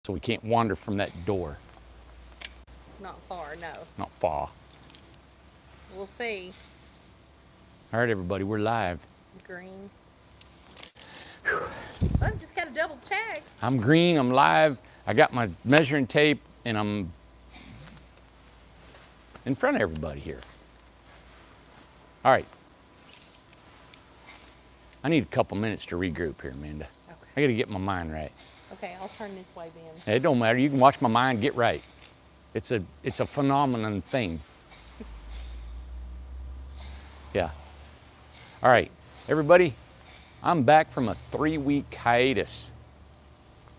so we can't wander from that door. Not far, no. Not far. We'll see. All right, everybody, we're live. Green. I just got to double check. I'm green, I'm live. I got my measuring tape, and I'm in front of everybody here. All right. I need a couple minutes to regroup here, Amanda. Okay. I got to get my mind right. Okay, I'll turn this way then. It don't matter. You can watch my mind get right. It's a phenomenon thing. Yeah. All right, everybody. I'm back from a 3-week hiatus.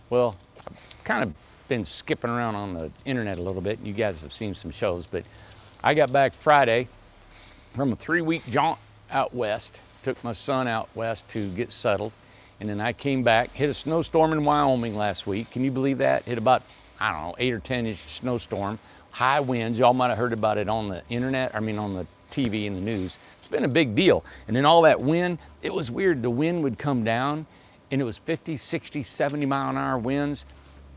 Well, I've kind of been skipping around on the internet a little bit. You guys have seen some shows, but I got back Friday from a 3-week jaunt out west. Took my son out west to get settled. And then I came back, hit a snowstorm in Wyoming last week. Can you believe that? Hit about, I don't know, 8 or 10 inch snowstorm. High winds. Y'all might have heard about it on the internet, on the TV and the news. It's been a big deal. And then all that wind, it was weird. The wind would come down and it was 50, 60, 70 mile an hour winds.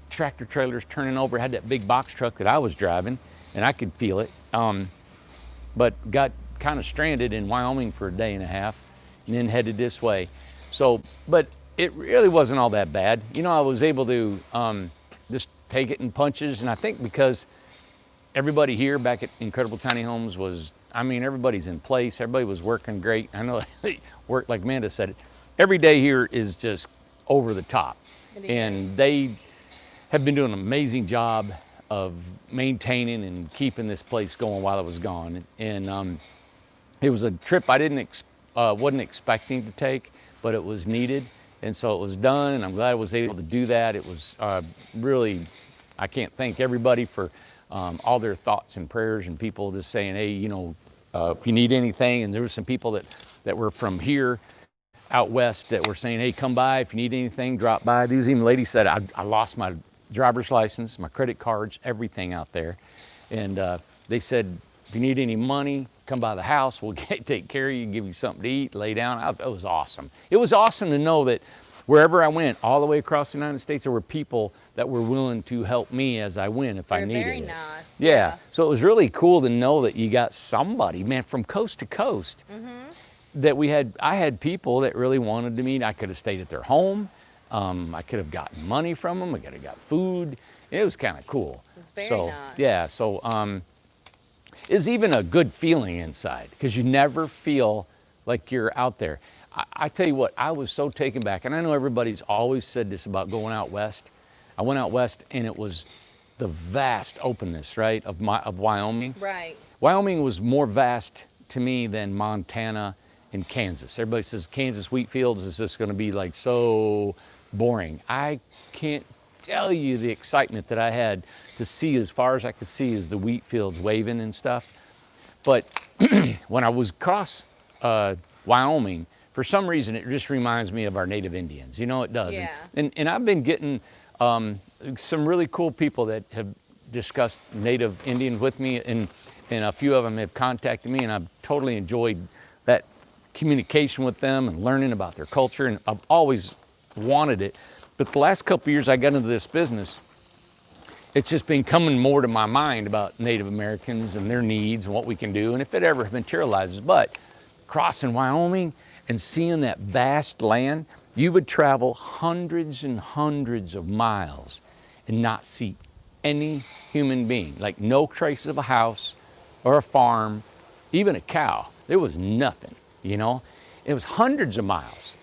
Tractor trailers turning over. Had that big box truck that I was driving and I could feel it. But got kind of stranded in Wyoming for a day and a half and then headed this way. So, but it really wasn't all that bad. You know, I was able to just take it in punches. And I think because everybody here back at Incredible Tiny Homes was, I mean, everybody's in place. Everybody was working great. I know they worked, like Amanda said it. Every day here is just over the top. And they have been doing an amazing job of maintaining and keeping this place going while I was gone. And it was a trip I wasn't expecting to take, but it was needed. And so it was done, and I'm glad I was able to do that. It was really, I can't thank everybody for all their thoughts and prayers and people just saying, hey, you know, if you need anything. And there were some people that were from here out west that were saying, hey, come by. If you need anything, drop by. There was even a lady said, I lost my driver's license, my credit cards, everything out there. And they said, if you need any money, come by the house. We'll take care of you, give you something to eat, lay down. It was awesome. It was awesome to know that wherever I went, all the way across the United States, there were people that were willing to help me as I went if I needed it. Very nice. Yeah. So it was really cool to know that you got somebody, man, from coast to coast. That I had people that really wanted to meet. I could have stayed at their home. I could have gotten money from them. I could have got food. It was kind of cool. It's very nice. Yeah. So it's even a good feeling inside because you never feel like you're out there. I tell you what, I was so taken back, and I know everybody's always said this about going out west. I went out west, and it was the vast openness, right, of Wyoming. Right. Wyoming was more vast to me than Montana and Kansas. Everybody says Kansas wheat fields is just going to be like so boring. I can't tell you the excitement that I had to see as far as I could see as the wheat fields waving and stuff. But when I was across Wyoming, for some reason, it just reminds me of our native Indians. You know, it does. Yeah. And I've been getting some really cool people that have discussed native Indians with me, and a few of them have contacted me, and I've totally enjoyed that communication with them and learning about their culture, and I've always wanted it. But the last couple of years I got into this business, it's just been coming more to my mind about Native Americans and their needs and what we can do, and if it ever materializes. But crossing Wyoming and seeing that vast land, you would travel hundreds and hundreds of miles and not see any human being, like no traces of a house or a farm, even a cow. There was nothing, you know? It was hundreds of miles.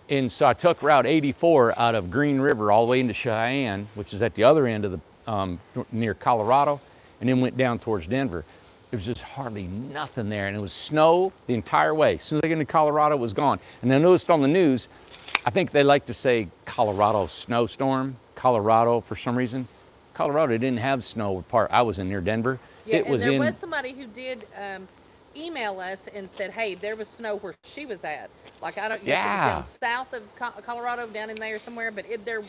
And so I took Route 84 out of Green River all the way into Cheyenne, which is at the other end of the, near Colorado, and then went down towards Denver. There was just hardly nothing there, and it was snow the entire way. As soon as I got into Colorado, it was gone. And I noticed on the news, I think they like to say Colorado snowstorm, Colorado for some reason. Colorado didn't have snow I was in near Denver. Yeah, it was and there was somebody who did email us and said, hey, there was snow where she was at. Like, I don't know if it was down south of Colorado, down in there somewhere, but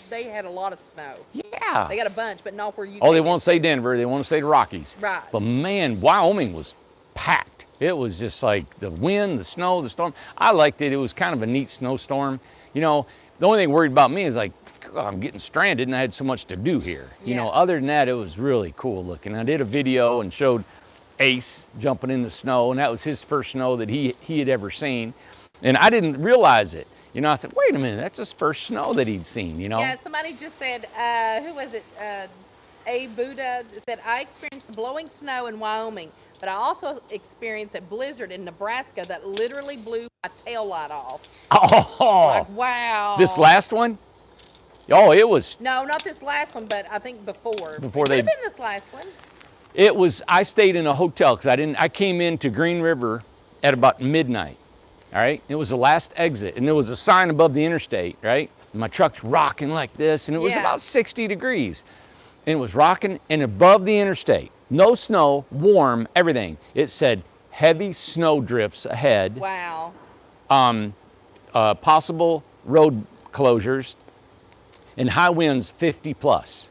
they had a lot of snow. Yeah. They got a bunch, but not where you Oh, they won't say Denver. They won't say the Rockies. Right. But, man, Wyoming was packed. It was just like the wind, the snow, the storm. I liked it. It was kind of a neat snowstorm. You know, the only thing worried about me is, like, oh, I'm getting stranded and I had so much to do here. You know, Yeah. other than that, it was really cool looking. I did a video and showed Ace jumping in the snow, and that was his first snow that he had ever seen. And I didn't realize it. You know, I said, wait a minute, that's his first snow that he'd seen, you know? Yeah, somebody just said, who was it? A Buddha said, I experienced blowing snow in Wyoming, but I also experienced a blizzard in Nebraska that literally blew my tail light off. Oh, Like, wow. this last one? Oh, it was, No, not this last one, but I think before. Before it they- could have been this last one. it was, I stayed in a hotel because I came into Green River at about midnight, all right? It was the last exit, and there was a sign above the interstate, right? And my truck's rocking like this, and it was Yeah. about 60 degrees. And it was rocking, and above the interstate, no snow, warm, everything. It said heavy snow drifts ahead, Wow. possible road closures, and high winds 50 plus.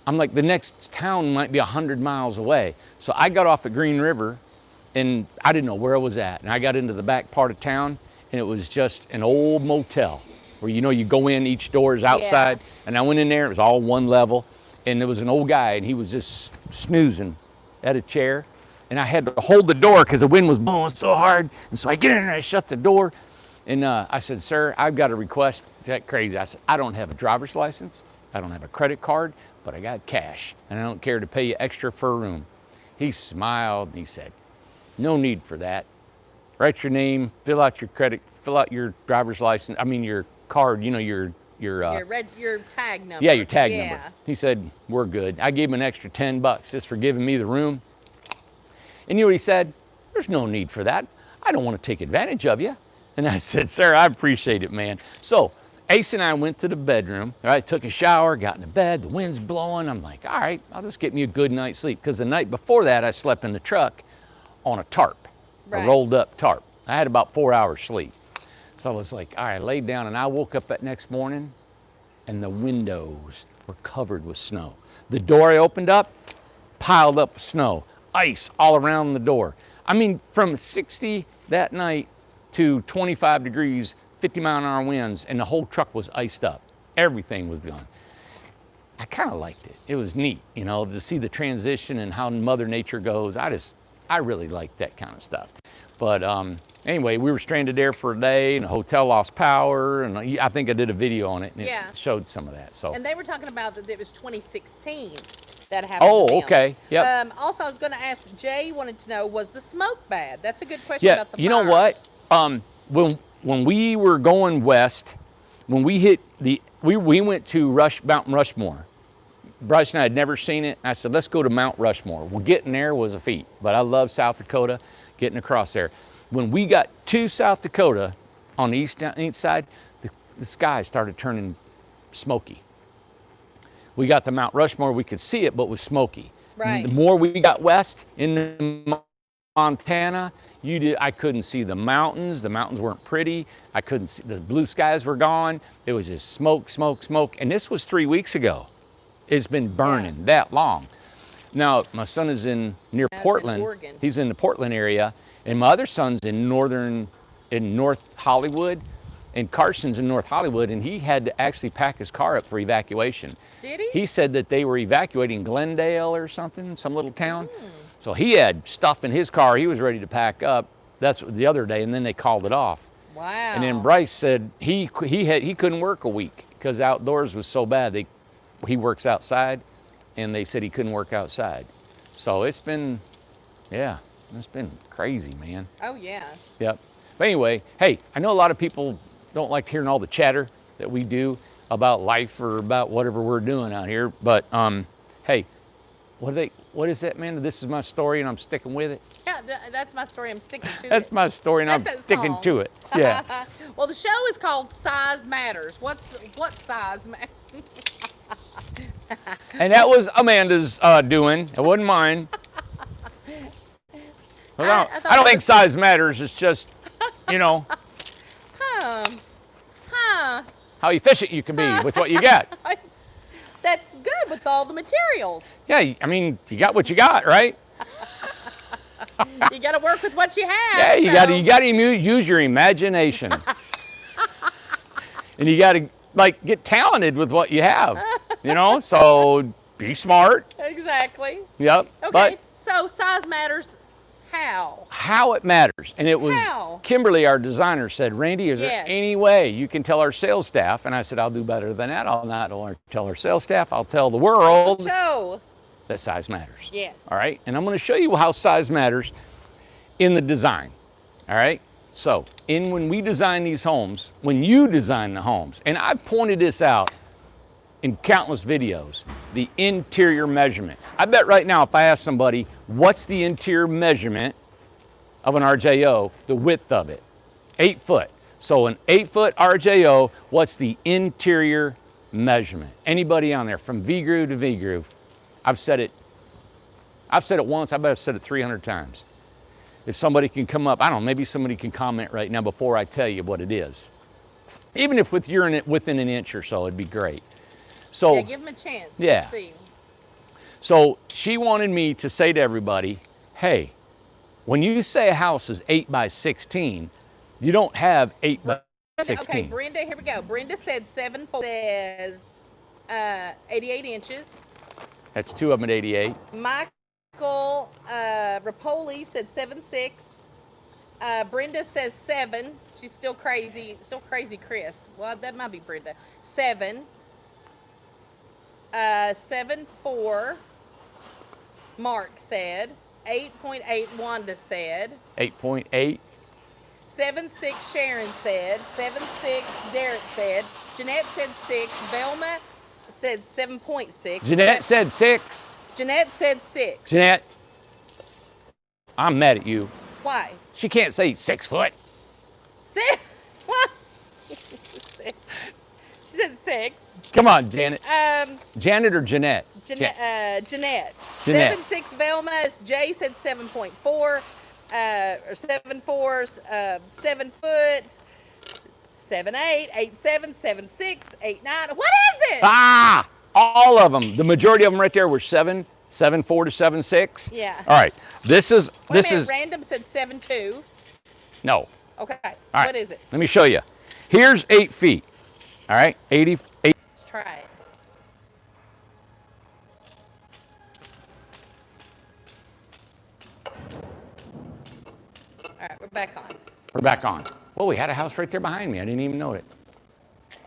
I'm like, the next town might be 100 miles away. So I got off at Green River, and I didn't know where I was at. And I got into the back part of town, and it was just an old motel where, you know, you go in, each door is outside. And I went in there, it was all one level. And there was an old guy, and he was just snoozing at a chair. And I had to hold the door because the wind was blowing so hard. And so I get in there, I shut the door. And I said, sir, I've got a request. It's that crazy. I said, I don't have a driver's license. I don't have a credit card, but I got cash. And I don't care to pay you extra for a room. He smiled and he said, no need for that. Write your name, fill out your credit, fill out your driver's license. I mean, your card, you know, your tag number. yeah, your tag Yeah. number. He said, we're good. I gave him an extra $10 just for giving me the room. And you know what he said? There's no need for that. I don't want to take advantage of you. And I said, sir, I appreciate it, man. So Ace and I went to the bedroom. All right, took a shower, got into bed. The wind's blowing. I'm like, all right, I'll just get me a good night's sleep. Because the night before that, I slept in the truck on a tarp, Right. a rolled up tarp. I had about 4 hours sleep. So I was like, all right, I laid down, and I woke up that next morning, and the windows were covered with snow. The door I opened up, piled up with snow, ice all around the door. I mean, from 60 that night to 25 degrees, 50-mile-an-hour winds, and the whole truck was iced up. Everything was gone. I kind of liked it. It was neat, you know, to see the transition and how Mother Nature goes. I really like that kind of stuff. But anyway, we were stranded there for a day, and the hotel lost power, and I think I did a video on it, and Yeah. it showed some of that. So. And they were talking about that it was 2016 that happened. Oh, to them. okay. Yep. Also, I was going to ask, Jay wanted to know, was the smoke bad? That's a good question Yeah, about the you know fires. what? When we were going west, when we hit we went to Mount Rushmore. Bryce and I had never seen it. I said, let's go to Mount Rushmore. Well, getting there was a feat, but I love South Dakota, getting across there. When we got to South Dakota on the east side, the sky started turning smoky. We got to Mount Rushmore, we could see it, but it was smoky. Right. The more we got west into Montana, I couldn't see the mountains. The mountains weren't pretty. I couldn't see, the blue skies were gone. It was just smoke, smoke, smoke. And this was 3 weeks ago. It's been burning that long. Now, my son is near Portland. Oregon. He's in the Portland area. And my other son's in North Hollywood. And Carson's in North Hollywood. And he had to actually pack his car up for evacuation. Did he? He said that they were evacuating Glendale or something, some little town. So he had stuff in his car. He was ready to pack up. That's the other day. And then they called it off. Wow. And then Bryce said he couldn't work a week because outdoors was so bad. He works outside, and they said he couldn't work outside. So it's been crazy, man. Oh, yeah. Yep. But anyway, hey, I know a lot of people don't like hearing all the chatter that we do about life or about whatever we're doing out here. But hey, what is that, man? This is my story, and I'm sticking with it. Yeah, that's my story. I'm sticking to That's it. my story, and I'm That's that sticking song. to it. Yeah. Well, the show is called Size Matters. What size matters? And that was Amanda's doing. It wasn't mine. I don't think size matters. It's just, you know, how efficient you can be with what you got. That's good with all the materials. Yeah, I mean, you got what you got, right? You got to work with what you have. Yeah, you got to use your imagination. And you got to like get talented with what you have, you know? So be smart. Exactly. Yep. Okay, But so size matters how? how it matters. And it was How? Kimberly, our designer, said, Randy, is there Yes. any way you can tell our sales staff? And I said, I'll do better than that. I'll not only tell our sales staff, I'll tell the world Show. that size matters. Yes. All right. And I'm going to show you how size matters in the design. All right. So when we design these homes, when you design the homes, and I've pointed this out in countless videos, the interior measurement. I bet right now if I ask somebody, what's the interior measurement of an RJO, the width of it? 8 foot. So an 8-foot RJO, what's the interior measurement? Anybody on there from V-groove to V-groove? I've said it once, I bet I've said it 300 times. If somebody can come up, I don't know, maybe somebody can comment right now before I tell you what it is. Even if you're in it within an inch or so, it'd be great. So, Yeah, give them a chance. Yeah. Let's see. So she wanted me to say to everybody, hey, when you say a house is 8 by 16, you don't have 8 by 16. Okay, Brenda, here we go. Brenda said 7'4", says 88 inches. That's 2 of them at 88. Michael Rapoli said 7'6". Brenda says 7. She's still crazy, Chris. Well, that might be Brenda. 7. 7'4", Mark said. 8.8, Wanda said. 8.8. 7'6", Sharon said. 7'6", Derek said. Jeanette said 6. Velma said 7.6. Jeanette said 6. Jeanette said 6. Jeanette, I'm mad at you. Why? She can't say 6 foot. 6? What? She said 6. Come on, Janet. Janet or Jeanette? Jeanette. Jeanette. 7'6", Velma. Jay said 7.4. Or 7'4", 7 foot. 7'8", 8'7", 7'6", 8'9". What is it? Ah! All of them. The majority of them right there were 7'4" to 7'6". Yeah. All right. This is. Wait a minute, Random said 7'2". No. Okay. All right. What is it? Let me show you. Here's 8 feet. All right. 88. Let's try it. All right, we're back on. We're back on. Well, we had a house right there behind me. I didn't even know it.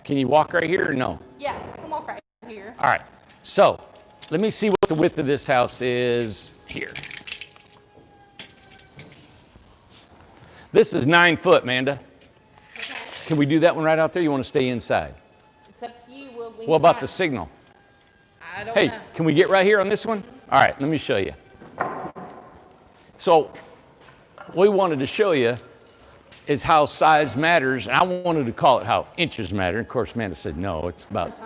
Can you walk right here or no? Yeah, come on right here. All right. So let me see what the width of this house is here. This is 9 foot, Amanda. Okay. Can we do that one right out there? You want to stay inside? It's up to you. What about the signal? I don't Hey, know. can we get right here on this one? All right, let me show you. So what we wanted to show you is how size matters. And I wanted to call it how inches matter. Of course, Amanda said no, it's about.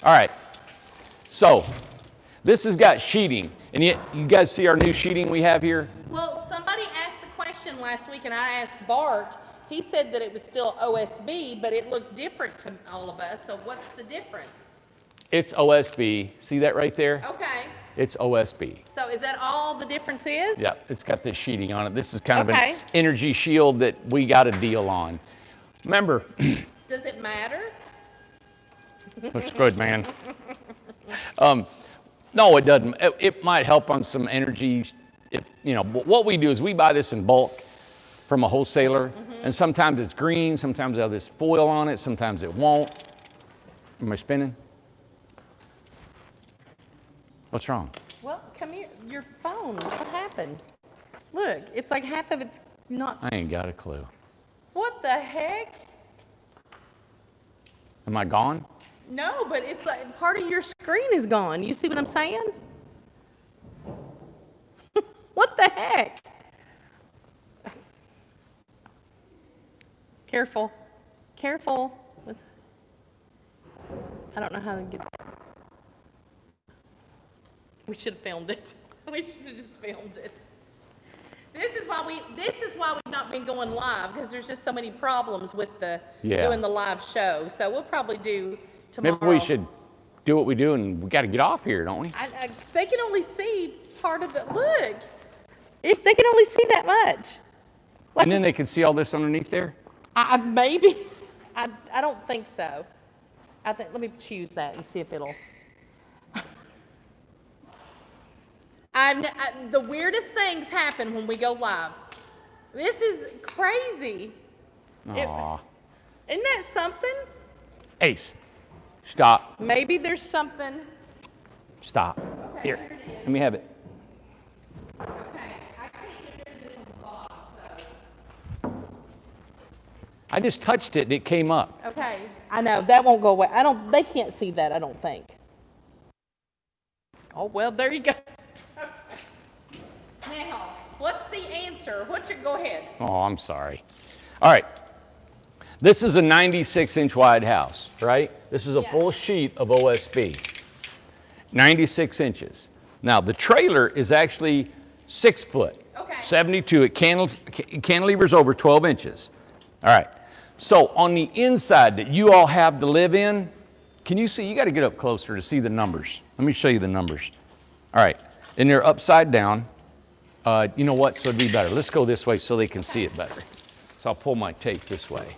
All right, so this has got sheeting. And yet, you guys see our new sheeting we have here? Well, somebody asked the question last week, and I asked Bart. He said that it was still OSB, but it looked different to all of us. So what's the difference? It's OSB. See that right there? Okay. It's OSB. So is that all the difference is? Yeah, it's got this sheeting on it. This is kind of Okay. an energy shield that we got a deal on. Remember. Does it matter? Looks good, man. No, it doesn't. It might help on some energy. What we do is we buy this in bulk from a wholesaler, and sometimes it's green, sometimes it has this foil on it, sometimes it won't. Am I spinning? What's wrong? Well, come here. Your phone. What happened? Look, it's like half of it's not. I ain't got a clue. What the heck? Am I gone? No, but it's like part of your screen is gone. You see what I'm saying? What the heck? Careful. Careful. I don't know how to get that. We should have filmed it. We should have just filmed it. This is why we've not been going live, because there's just so many problems with doing the live show. So we'll probably do tomorrow. Maybe we should do what we do, and we got to get off here, don't we? They can only see part of the, look. If they can only see that much. And then they can see all this underneath there? Maybe. I don't think so. Let me choose that and see if it'll. The weirdest things happen when we go live. This is crazy. Aw. Isn't that something? Ace, stop. Maybe there's something. Stop. Okay, Here, let me have it. Okay, I can't get rid of this in the box, so. I just touched it and it came up. Okay, I know, that won't go away. They can't see that, I don't think. Oh, well, there you go. Now, what's the answer? Go ahead. Oh, I'm sorry. All right. This is a 96-inch wide house, right? This is a full sheet of OSB. 96 inches. Now, the trailer is actually 6 foot. Okay. 72. It cantilevers over 12 inches. All right. So on the inside that you all have to live in, can you see? You got to get up closer to see the numbers. Let me show you the numbers. All right. And they're upside down. You know what? So it'd be better. Let's go this way so they can see it better. So I'll pull my tape this way.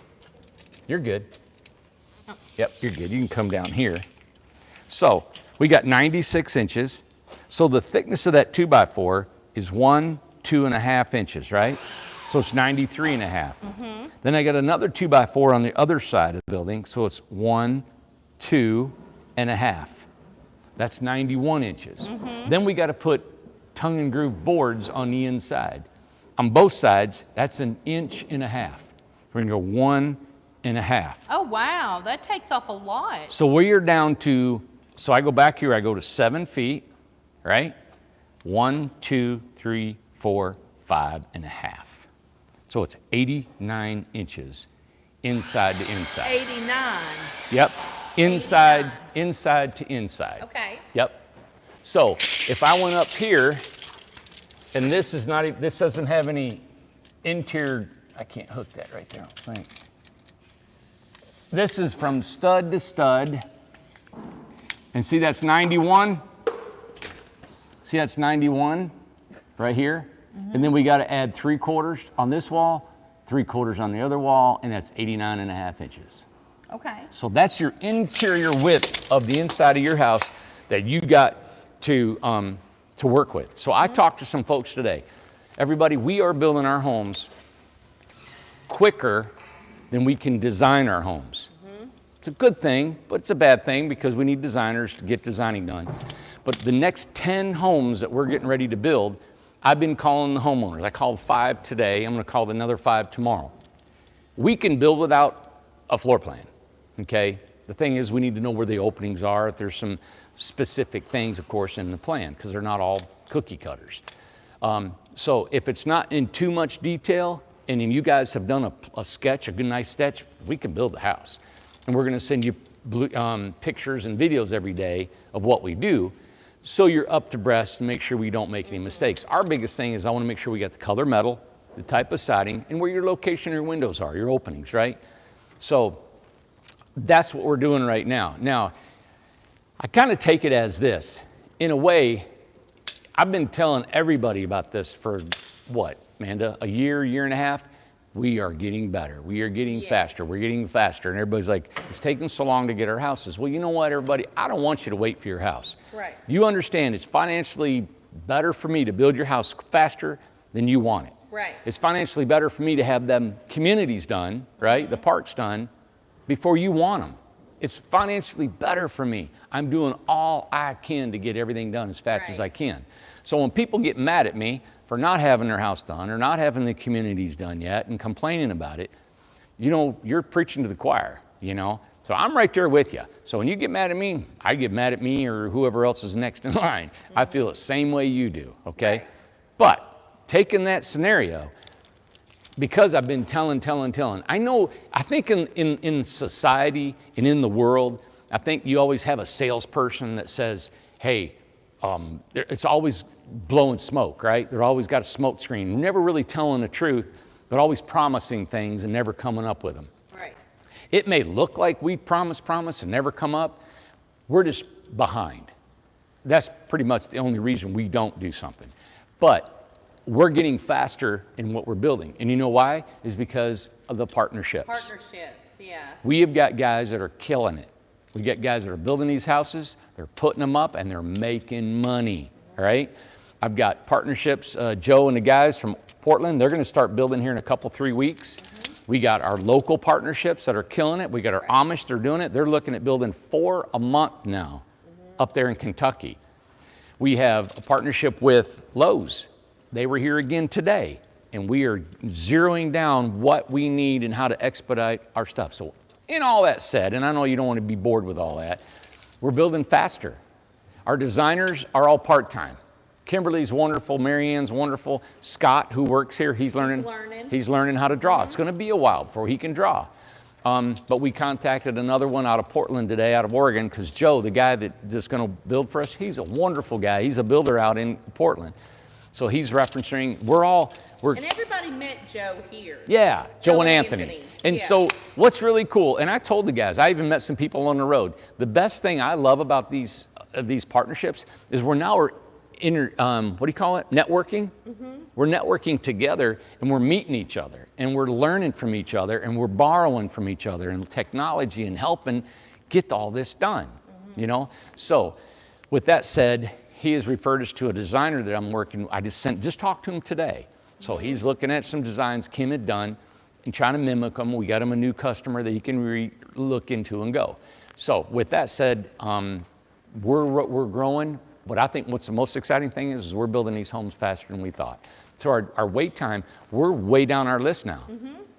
You're good. Oh. Yep, you're good. You can come down here. So we got 96 inches. So the thickness of that 2x4 is 2.5 inches, right? So it's 93.5. Mm-hmm. Then I got another 2x4 on the other side of the building. So it's 2.5. That's 91 inches. Mm-hmm. Then we got to put tongue and groove boards on the inside. On both sides, that's 1.5 inches. We're gonna go 1.5. Oh, wow, that takes off a lot. So we're down to, so I go back here, I go to 7 feet, right? 1, 2, 3, 4, 5.5. So it's 89 inches inside to inside. 89. Yep, inside to inside. Okay. Yep. So if I went up here, and this doesn't have any interior, I can't hook that right there, I think. This is from stud to stud. And see that's 91? See that's 91 right here? Mm-hmm. And then we got to add 3/4 on this wall, 3/4 on the other wall, and that's 89.5 inches. Okay. So that's your interior width of the inside of your house that you got to work with. So I talked to some folks today. Everybody, we are building our homes quicker than we can design our homes. It's a good thing, but it's a bad thing because we need designers to get designing done. But the next 10 homes that we're getting ready to build, I've been calling the homeowners. I called 5 today. I'm going to call another 5 tomorrow. We can build without a floor plan, okay? The thing is we need to know where the openings are. If there's some specific things, of course, in the plan because they're not all cookie cutters. So if it's not in too much detail and then you guys have done a sketch, a good nice sketch, we can build the house. And we're going to send you pictures and videos every day of what we do so you're up to breast and make sure we don't make any mistakes. Our biggest thing is I want to make sure we got the color metal, the type of siding, and where your location of your windows are, your openings, right? So that's what we're doing right now. Now, I kind of take it as this. In a way, I've been telling everybody about this for what, Amanda? A year and a half? We are getting better. We are getting faster. We're getting faster. And everybody's like, it's taking so long to get our houses. Well, you know what, everybody? I don't want you to wait for your house. Right. You understand it's financially better for me to build your house faster than you want it. Right. It's financially better for me to have them communities done, right? Mm-hmm. The parks done before you want them. It's financially better for me. I'm doing all I can to get everything done as fast as I can. So when people get mad at me for not having their house done or not having the communities done yet and complaining about it, you know, you're preaching to the choir, you know? So I'm right there with you. So when you get mad at me, I get mad at me or whoever else is next in line. Mm-hmm. I feel the same way you do, okay? Right. But taking that scenario, because I've been telling, I think in society and in the world, I think you always have a salesperson that says, hey, it's always blowing smoke, right? They're always got a smoke screen, never really telling the truth, but always promising things and never coming up with them. Right. It may look like we promise and never come up. We're just behind. That's pretty much the only reason we don't do something. But we're getting faster in what we're building. And you know why? Is because of the partnerships. Partnerships. yeah. We have got guys that are killing it. We got guys that are building these houses, they're putting them up, and they're making money, all right? I've got partnerships, Joe and the guys from Portland, they're gonna start building here in a couple, 3 weeks. We got our local partnerships that are killing it. We got our Amish, they're doing it. They're looking at building 4 a month now up there in Kentucky. We have a partnership with Lowe's. They were here again today, and we are zeroing down what we need and how to expedite our stuff. So in all that said, and I know you don't want to be bored with all that, we're building faster. Our designers are all part-time. Kimberly's wonderful, Marianne's wonderful. Scott, who works here, he's learning how to draw. It's going to be a while before he can draw. But we contacted another one out of Portland today, out of Oregon, because Joe, the guy that's going to build for us, he's a wonderful guy. He's a builder out in Portland. So he's referencing, And everybody met Joe here. Yeah, Joe and Anthony. And yeah. so what's really cool, and I told the guys, I even met some people on the road. The best thing I love about these partnerships is we're what do you call it? Networking. We're networking together, and we're meeting each other, and we're learning from each other, and we're borrowing from each other, and technology, and helping get all this done. You know. So, with that said, he has referred us to a designer that I'm working. I just talked to him today. So he's looking at some designs Kim had done and trying to mimic them. We got him a new customer that he can look into and go. So with that said, we're growing. But I think what's the most exciting thing is we're building these homes faster than we thought. So our wait time, we're way down our list now.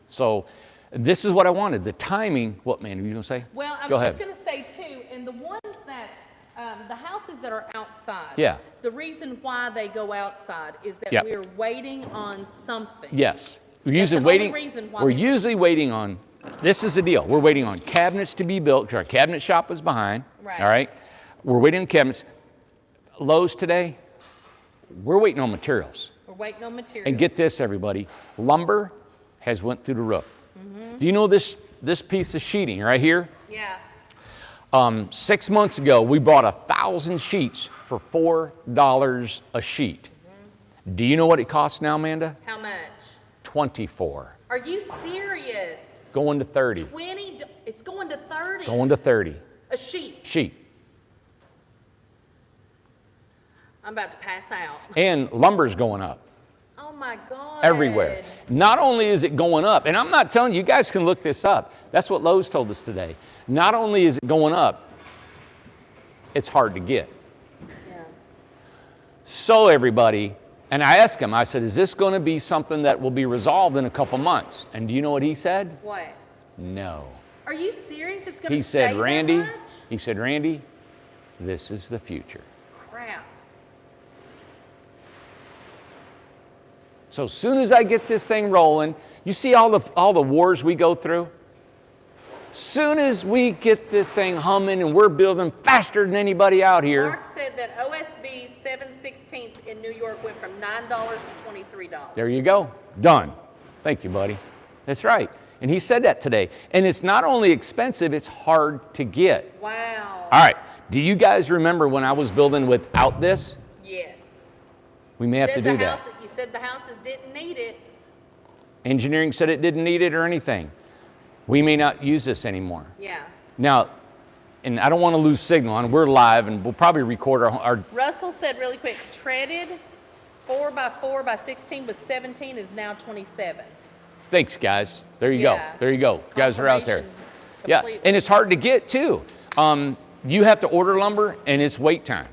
So this is what I wanted. The timing, what, man, are you going to say? Well, I Go was ahead. just going to say, too, and the ones that, the houses that are outside, Yeah. the reason why they go outside is that Yeah. we're waiting on something. Yes. We're That's usually the only reason why we're they- usually waiting on, this is the deal. We're waiting on cabinets to be built because our cabinet shop is behind. Right. All right. We're waiting on cabinets. Lowe's today, we're waiting on materials. We're waiting on materials. And get this, everybody, lumber has went through the roof. Do you know this piece of sheeting right here? Yeah. 6 months ago, we bought 1,000 sheets for $4 a sheet. Do you know what it costs now, Amanda? How much? $24. Are you serious? Going to 30. It's going to 30. Going to 30. A sheet. Sheet. I'm about to pass out. And lumber's going up. Oh my God. Everywhere. Not only is it going up, and I'm not telling you, you guys can look this up. That's what Lowe's told us today. Not only is it going up, it's hard to get. Yeah. So everybody, and I asked him, I said, is this going to be something that will be resolved in a couple months? And do you know what he said? What? No. Are you serious? It's going to He stay said, that Randy, much? he said, Randy, this is the future. Crap. So as soon as I get this thing rolling, you see all the wars we go through? Soon as we get this thing humming and we're building faster than anybody out here. Mark said that OSB's 7/16 in New York went from $9 to $23. There you go. Done. Thank you, buddy. That's right. And he said that today. And it's not only expensive, it's hard to get. Wow. All right. Do you guys remember when I was building without this? Yes. We may have to do that. You said the houses didn't need it. Engineering said it didn't need it or anything. We may not use this anymore. Yeah. Now, and I don't want to lose signal, and we're live, and we'll probably record our Russell said really quick, treaded 4x4x16 was 17 is now 27. thanks, guys. There you Yeah. go. There you go. You guys are out there. Confirmation Yeah, completely. and it's hard to get, too. You have to order lumber, and it's wait time.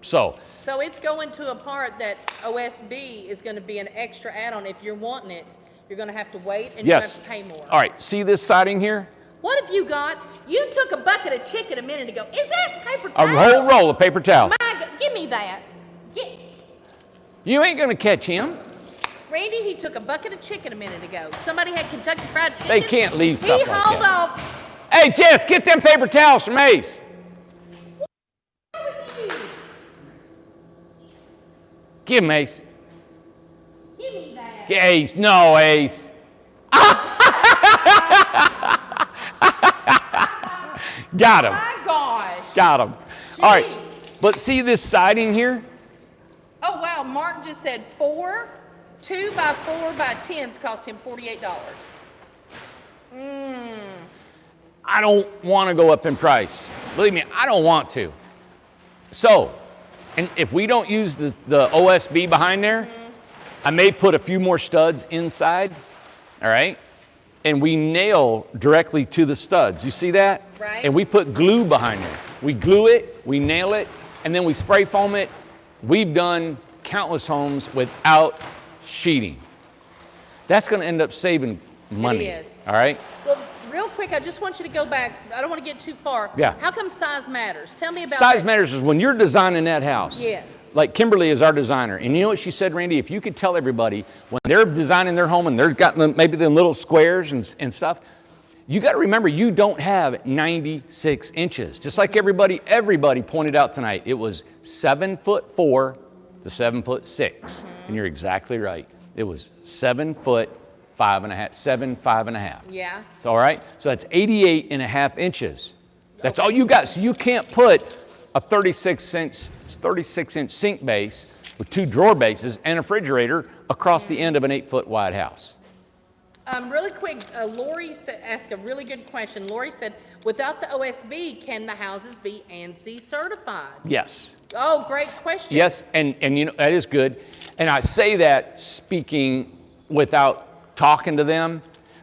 So it's going to a part that OSB is going to be an extra add-on. If you're wanting it, you're going to have to wait and yes. you have to pay more. All right, see this siding here? What have you got? You took a bucket of chicken a minute ago. Is that paper A towels? whole roll of paper towels. My God, give me that. You ain't gonna catch him. Randy, he took a bucket of chicken a minute ago. Somebody had Kentucky Fried Chicken. They can't leave stuff He like hauled that. off. Hey, Jess, get them paper towels from Ace. Give him Ace. Give me that. Ace, no Ace. Got him. My gosh. Got him. All right, Jeez. but see this siding here? Oh, wow. Martin just said 2x4x10s cost him $48. I don't want to go up in price. Believe me, I don't want to. So, and if we don't use the OSB behind there, I may put a few more studs inside, all right? And we nail directly to the studs. You see that? Right. And we put glue behind there. We glue it, we nail it, and then we spray foam it. We've done countless homes without sheeting. That's going to end up saving money. It is. All right? Well, real quick, I just want you to go back. I don't want to get too far. Yeah. How come size matters? Tell me about Size that. matters is when you're designing that house. Yes. Like Kimberly is our designer. And you know what she said, Randy? If you could tell everybody when they're designing their home and they've got maybe them little squares and stuff, you got to remember you don't have 96 inches. Just like everybody pointed out tonight. It was 7'4" to 7'6". And you're exactly right. It was 7 foot 5.5, 7'5.5". Yeah. It's all right. So that's 88.5 inches. That's all you got. So you can't put a 36-inch sink base with 2 drawer bases and a refrigerator across the end of an 8-foot wide house. Really quick, Lori asked a really good question. Lori said, without the OSB, can the houses be ANSI certified? Yes. Oh, great question. Yes, and you know, that is good. And I say that speaking without talking to them,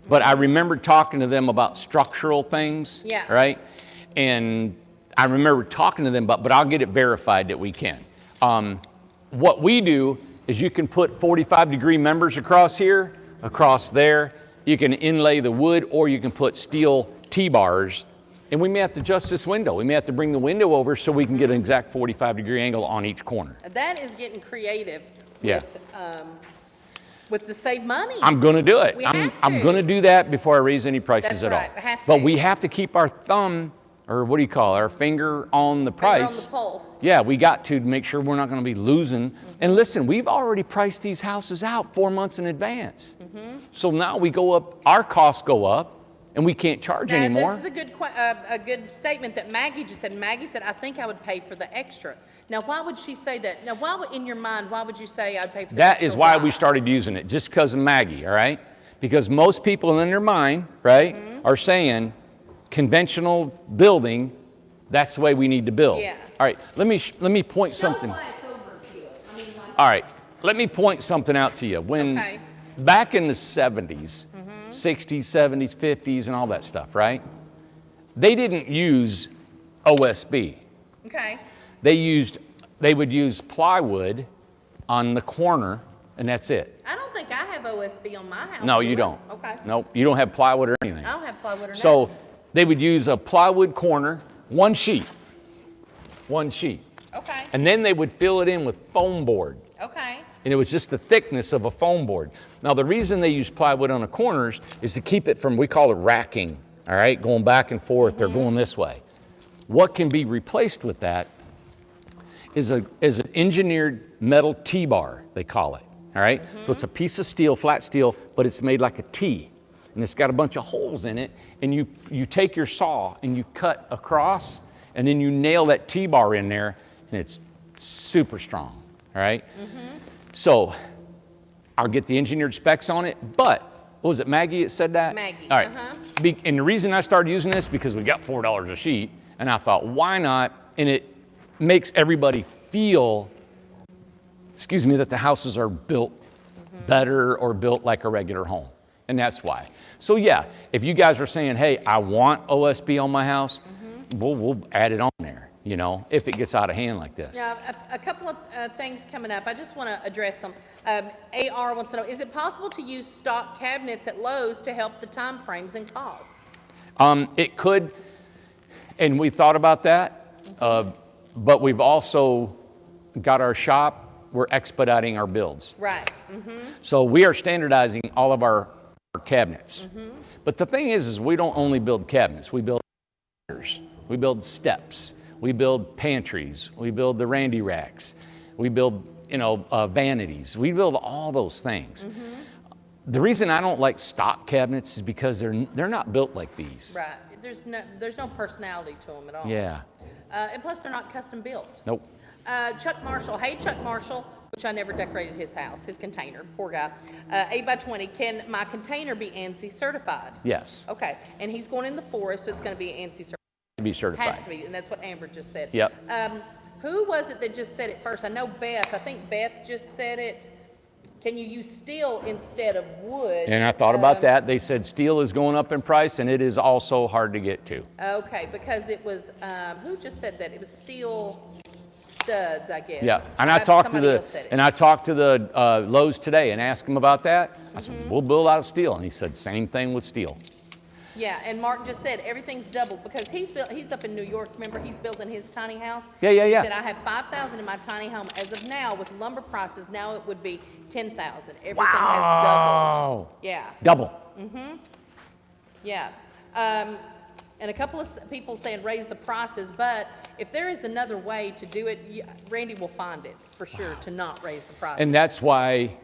but I remember talking to them about structural things. Yeah. Right? And I remember talking to them about, but I'll get it verified that we can. What we do is you can put 45-degree members across here, across there. You can inlay the wood, or you can put steel T-bars. And we may have to adjust this window. We may have to bring the window over so we can get an exact 45-degree angle on each corner. That is getting creative. Yeah. With the save money. I'm going to do it. We I'm have to. going to do that before I raise any prices That's at right. all. I have But to. we have to keep our thumb, or what do you call it, our finger on the Finger price. on the pulse. Yeah, we got to make sure we're not going to be losing. And listen, we've already priced these houses out 4 months in advance. So now we go up, our costs go up, and we can't charge Now, anymore. this is a good statement that Maggie just said. Maggie said, I think I would pay for the extra. Now, why would she say that? Now, in your mind, why would you say I'd pay for the That extra? is why we started using it, just because of Maggie, all right? Because most people in their mind, right, are saying conventional building, that's the way we need to build. Yeah. All right, let me point something. Why it's overkill. I mean, like, All right, let me point something out to you. When Okay. back in the 70s, 60s, 70s, 50s, and all that stuff, right? They didn't use OSB. okay. They would use plywood on the corner, and that's it. I don't think I have OSB on my house. No, do you I? don't. Okay. Nope, you don't have plywood or anything. I don't have plywood or So nothing. they would use a plywood corner, one sheet, Okay. and then they would fill it in with foam board. Okay. And it was just the thickness of a foam board. Now, the reason they use plywood on the corners is to keep it from, we call it racking, all right, going back and forth or going this way. What can be replaced with that is an engineered metal T-bar, they call it, all right? So it's a piece of steel, flat steel, but it's made like a T. And it's got a bunch of holes in it, and you take your saw and you cut across, and then you nail that T-bar in there, and it's super strong, all right? So I'll get the engineered specs on it, but, what was it, Maggie that said that? Maggie, All right. And the reason I started using this, because we got $4 a sheet, and I thought, why not? And it makes everybody feel, that the houses are built better or built like a regular home. And that's why. So yeah, if you guys are saying, hey, I want OSB on my house, we'll add it on there, you know, if it gets out of hand like this. Now, a couple of things coming up. I just want to address them. AR wants to know, is it possible to use stock cabinets at Lowe's to help the time frames and cost? It could, and we thought about that, but we've also got our shop, we're expediting our builds. Right. So we are standardizing all of our cabinets. But the thing is we don't only build cabinets, we build stairs, we build steps, we build pantries, we build the Randy racks, we build, vanities, we build all those things. The reason I don't like stock cabinets is because they're not built like these. Right. There's no personality to them at all. Yeah. And plus, they're not custom built. Nope. Chuck Marshall. Hey, Chuck Marshall. which I never decorated his house, his container, poor guy. 8 by 20, can my container be ANSI certified? Yes. Okay, and he's going in the forest, so it's going to be ANSI certified. To be certified. Has to be, and that's what Amber just said. Yep. Who was it that just said it first? I know Beth. I think Beth just said it. Can you use steel instead of wood? And I thought about that. They said steel is going up in price, and it is also hard to get to. Okay, because it was, who just said that? It was steel studs, I guess. Yeah, and I talked to the Lowe's today and asked him about that. I said, we'll build out of steel, and he said same thing with steel. Yeah, and Mark just said everything's doubled because he's up in New York. Remember, he's building his tiny house. Yeah. He said I have $5,000 in my tiny home as of now. With lumber prices, now it would be $10,000. Everything has doubled. Yeah. Double. Yeah. And a couple of people saying raise the prices, but if there is another way to do it, Randy will find it for sure to not raise the prices. And that's why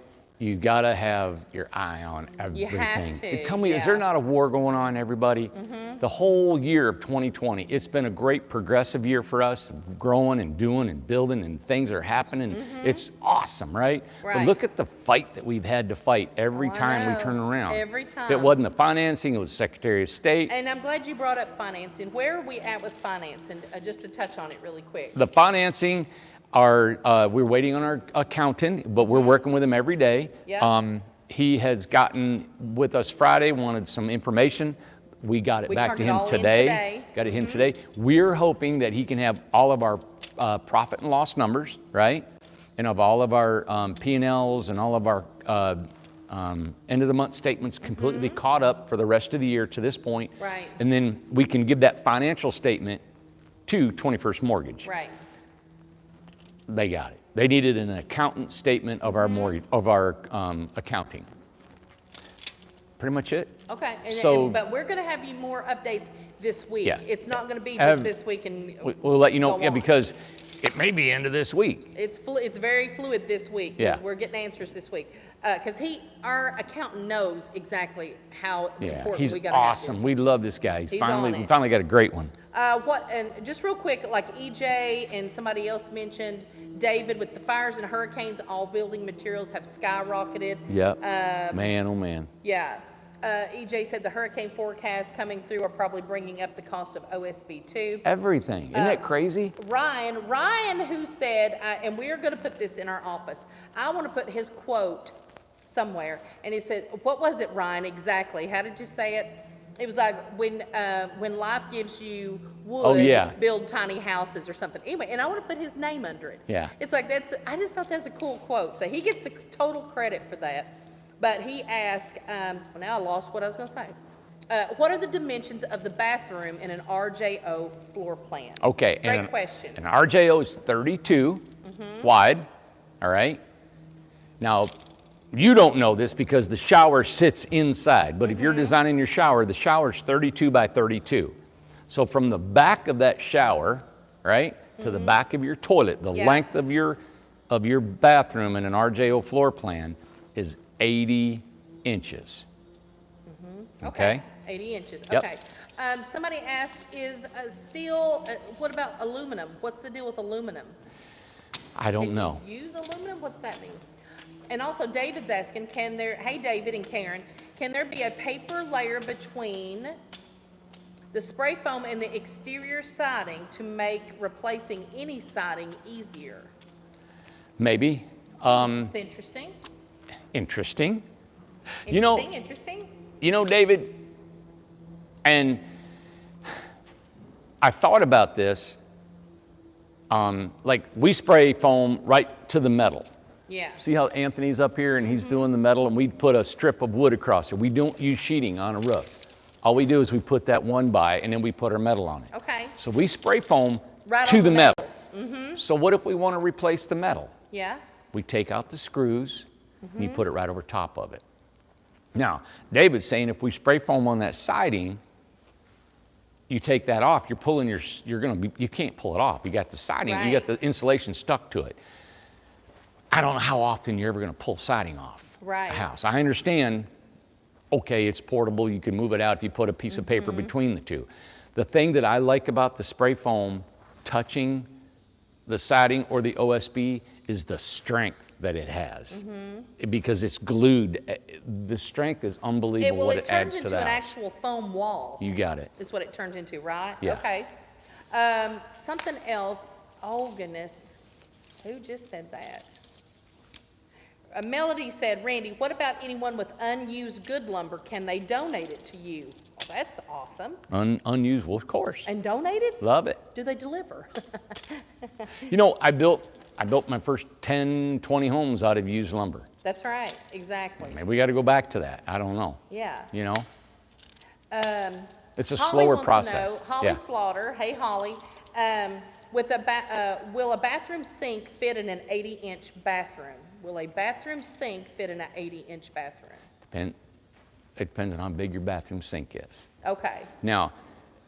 you gotta have your eye on everything. You have to, And tell me, is there not a war going on, everybody? The whole year of 2020, it's been a great progressive year for us, growing and doing and building, and things are happening. It's awesome, right? But look at the fight that we've had to fight every time we turn around. Every time. If it wasn't the financing, it was Secretary of State. And I'm glad you brought up financing. Where are we at with financing? Just to touch on it really quick. The financing, we're waiting on our accountant, but we're working with him every day. Yep. He has gotten with us Friday, wanted some information. We got it back to him today. Got it in today. We're hoping that he can have all of our profit and loss numbers, right? And of all of our P&Ls and all of our end of the month statements completely caught up for the rest of the year to this point. Right. And then we can give that financial statement to 21st Mortgage. Right. They got it. They needed an accountant statement of our mortgage, of our accounting. Pretty much it. Okay, So- but we're gonna have you more updates this week. Yeah. It's not gonna be just this week and We'll let you know, go yeah, on. because it may be end of this week. It's very fluid this week. 'Cause Yeah. we're getting answers this week. Because our accountant knows exactly how Yeah, important he's we gotta awesome. have this. We love this guy. He's on We it. finally got a great one. And just real quick, like EJ and somebody else mentioned, David, with the fires and hurricanes, all building materials have skyrocketed. Yep. Man, oh man. Yeah. EJ said the hurricane forecasts coming through are probably bringing up the cost of OSB too. Everything. Isn't that crazy? Ryan, who said, and we are going to put this in our office. I want to put his quote somewhere, and he said, "What was it, Ryan? Exactly? How did you say it?" It was like when life gives you wood, build tiny houses or something. Anyway, and I want to put his name under it. Yeah. It's like I just thought that's a cool quote. So he gets the total credit for that. But he asked, well, now I lost what I was going to say. What are the dimensions of the bathroom in an RJO floor plan? Okay. Great question. An RJO is 32 wide, all right? Now, you don't know this because the shower sits inside, but if you're designing your shower, the shower's 32 by 32. So from the back of that shower, right, to the back of your toilet, the length of your bathroom in an RJO floor plan is 80 inches. Okay? 80 inches. Yep. Okay. Somebody asked, is steel, what about aluminum? What's the deal with aluminum? I don't know. Can you use aluminum? What's that mean? And also David's asking, hey David and Karen, can there be a paper layer between the spray foam and the exterior siding to make replacing any siding easier? Maybe. It's interesting. Interesting. Interesting. You know, David, and I thought about this, like we spray foam right to the metal. Yeah. See how Anthony's up here and he's doing the metal, and we put a strip of wood across it. We don't use sheeting on a roof. All we do is we put that one by and then we put our metal on it. Okay. So we spray foam Right to on the metal. Mm-hmm. So what if we want to replace the metal? Yeah. We take out the screws and you put it right over top of it. Now, David's saying if we spray foam on that siding, you take that off, you're pulling you can't pull it off. You got the siding, you got the insulation stuck to it. I don't know how often you're ever going to pull siding off a house. I understand, okay, it's portable, you can move it out if you put a piece of paper between the two. The thing that I like about the spray foam touching the siding or the OSB is the strength that it has because it's glued. The strength is unbelievable what it adds to the house. It turns into an actual foam wall. You got it. Is what it turns into, right? Yeah. Okay. Something else. Oh, goodness. Who just said that? Melody said, Randy, what about anyone with unused good lumber? Can they donate it to you? Well, that's awesome. Unused, well, of course. And donate it? Love it. Do they deliver? You know, I built my first 10, 20 homes out of used lumber. That's right, exactly. Maybe we got to go back to that. I don't know. Yeah. You know? It's a Holly slower wants to process. know, Holly Slaughter, hey Holly, will a bathroom sink fit in an 80-inch bathroom? Will a bathroom sink fit in an 80-inch bathroom? It depends on how big your bathroom sink is. Okay. Now,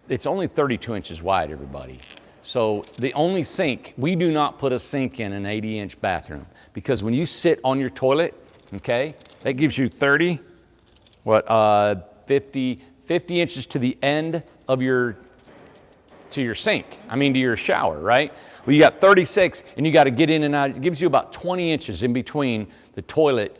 it's only 32 inches wide, everybody. So the only sink, we do not put a sink in an 80-inch bathroom because when you sit on your toilet, okay, that gives you 50 inches to the end of your sink. I mean, to your shower, right? Well, you got 36 and you got to get in and out. It gives you about 20 inches in between the toilet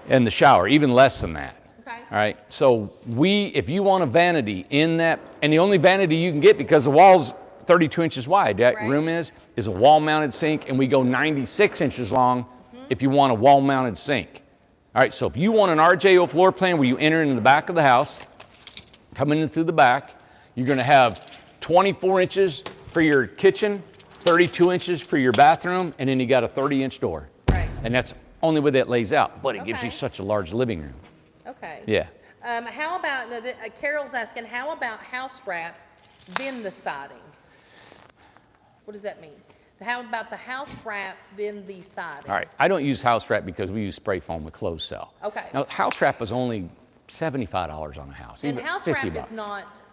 and the shower, even less than that. Okay. All right. So if you want a vanity in that, and the only vanity you can get because the wall's 32 inches wide, that room is a wall-mounted sink, and we go 96 inches long if you want a wall-mounted sink. All right. So if you want an RJO floor plan where you enter in the back of the house, coming in through the back, you're going to have 24 inches for your kitchen, 32 inches for your bathroom, and then you got a 30-inch door. Right. And that's only way that lays out, but it gives you such a large living room. Okay. Yeah. How about, Carol's asking, how about house wrap, then the siding? What does that mean? How about the house wrap, then the siding? All right. I don't use house wrap because we use spray foam with closed cell. Okay. Now, house wrap is only $75 on a house. And even house $50. wrap is not,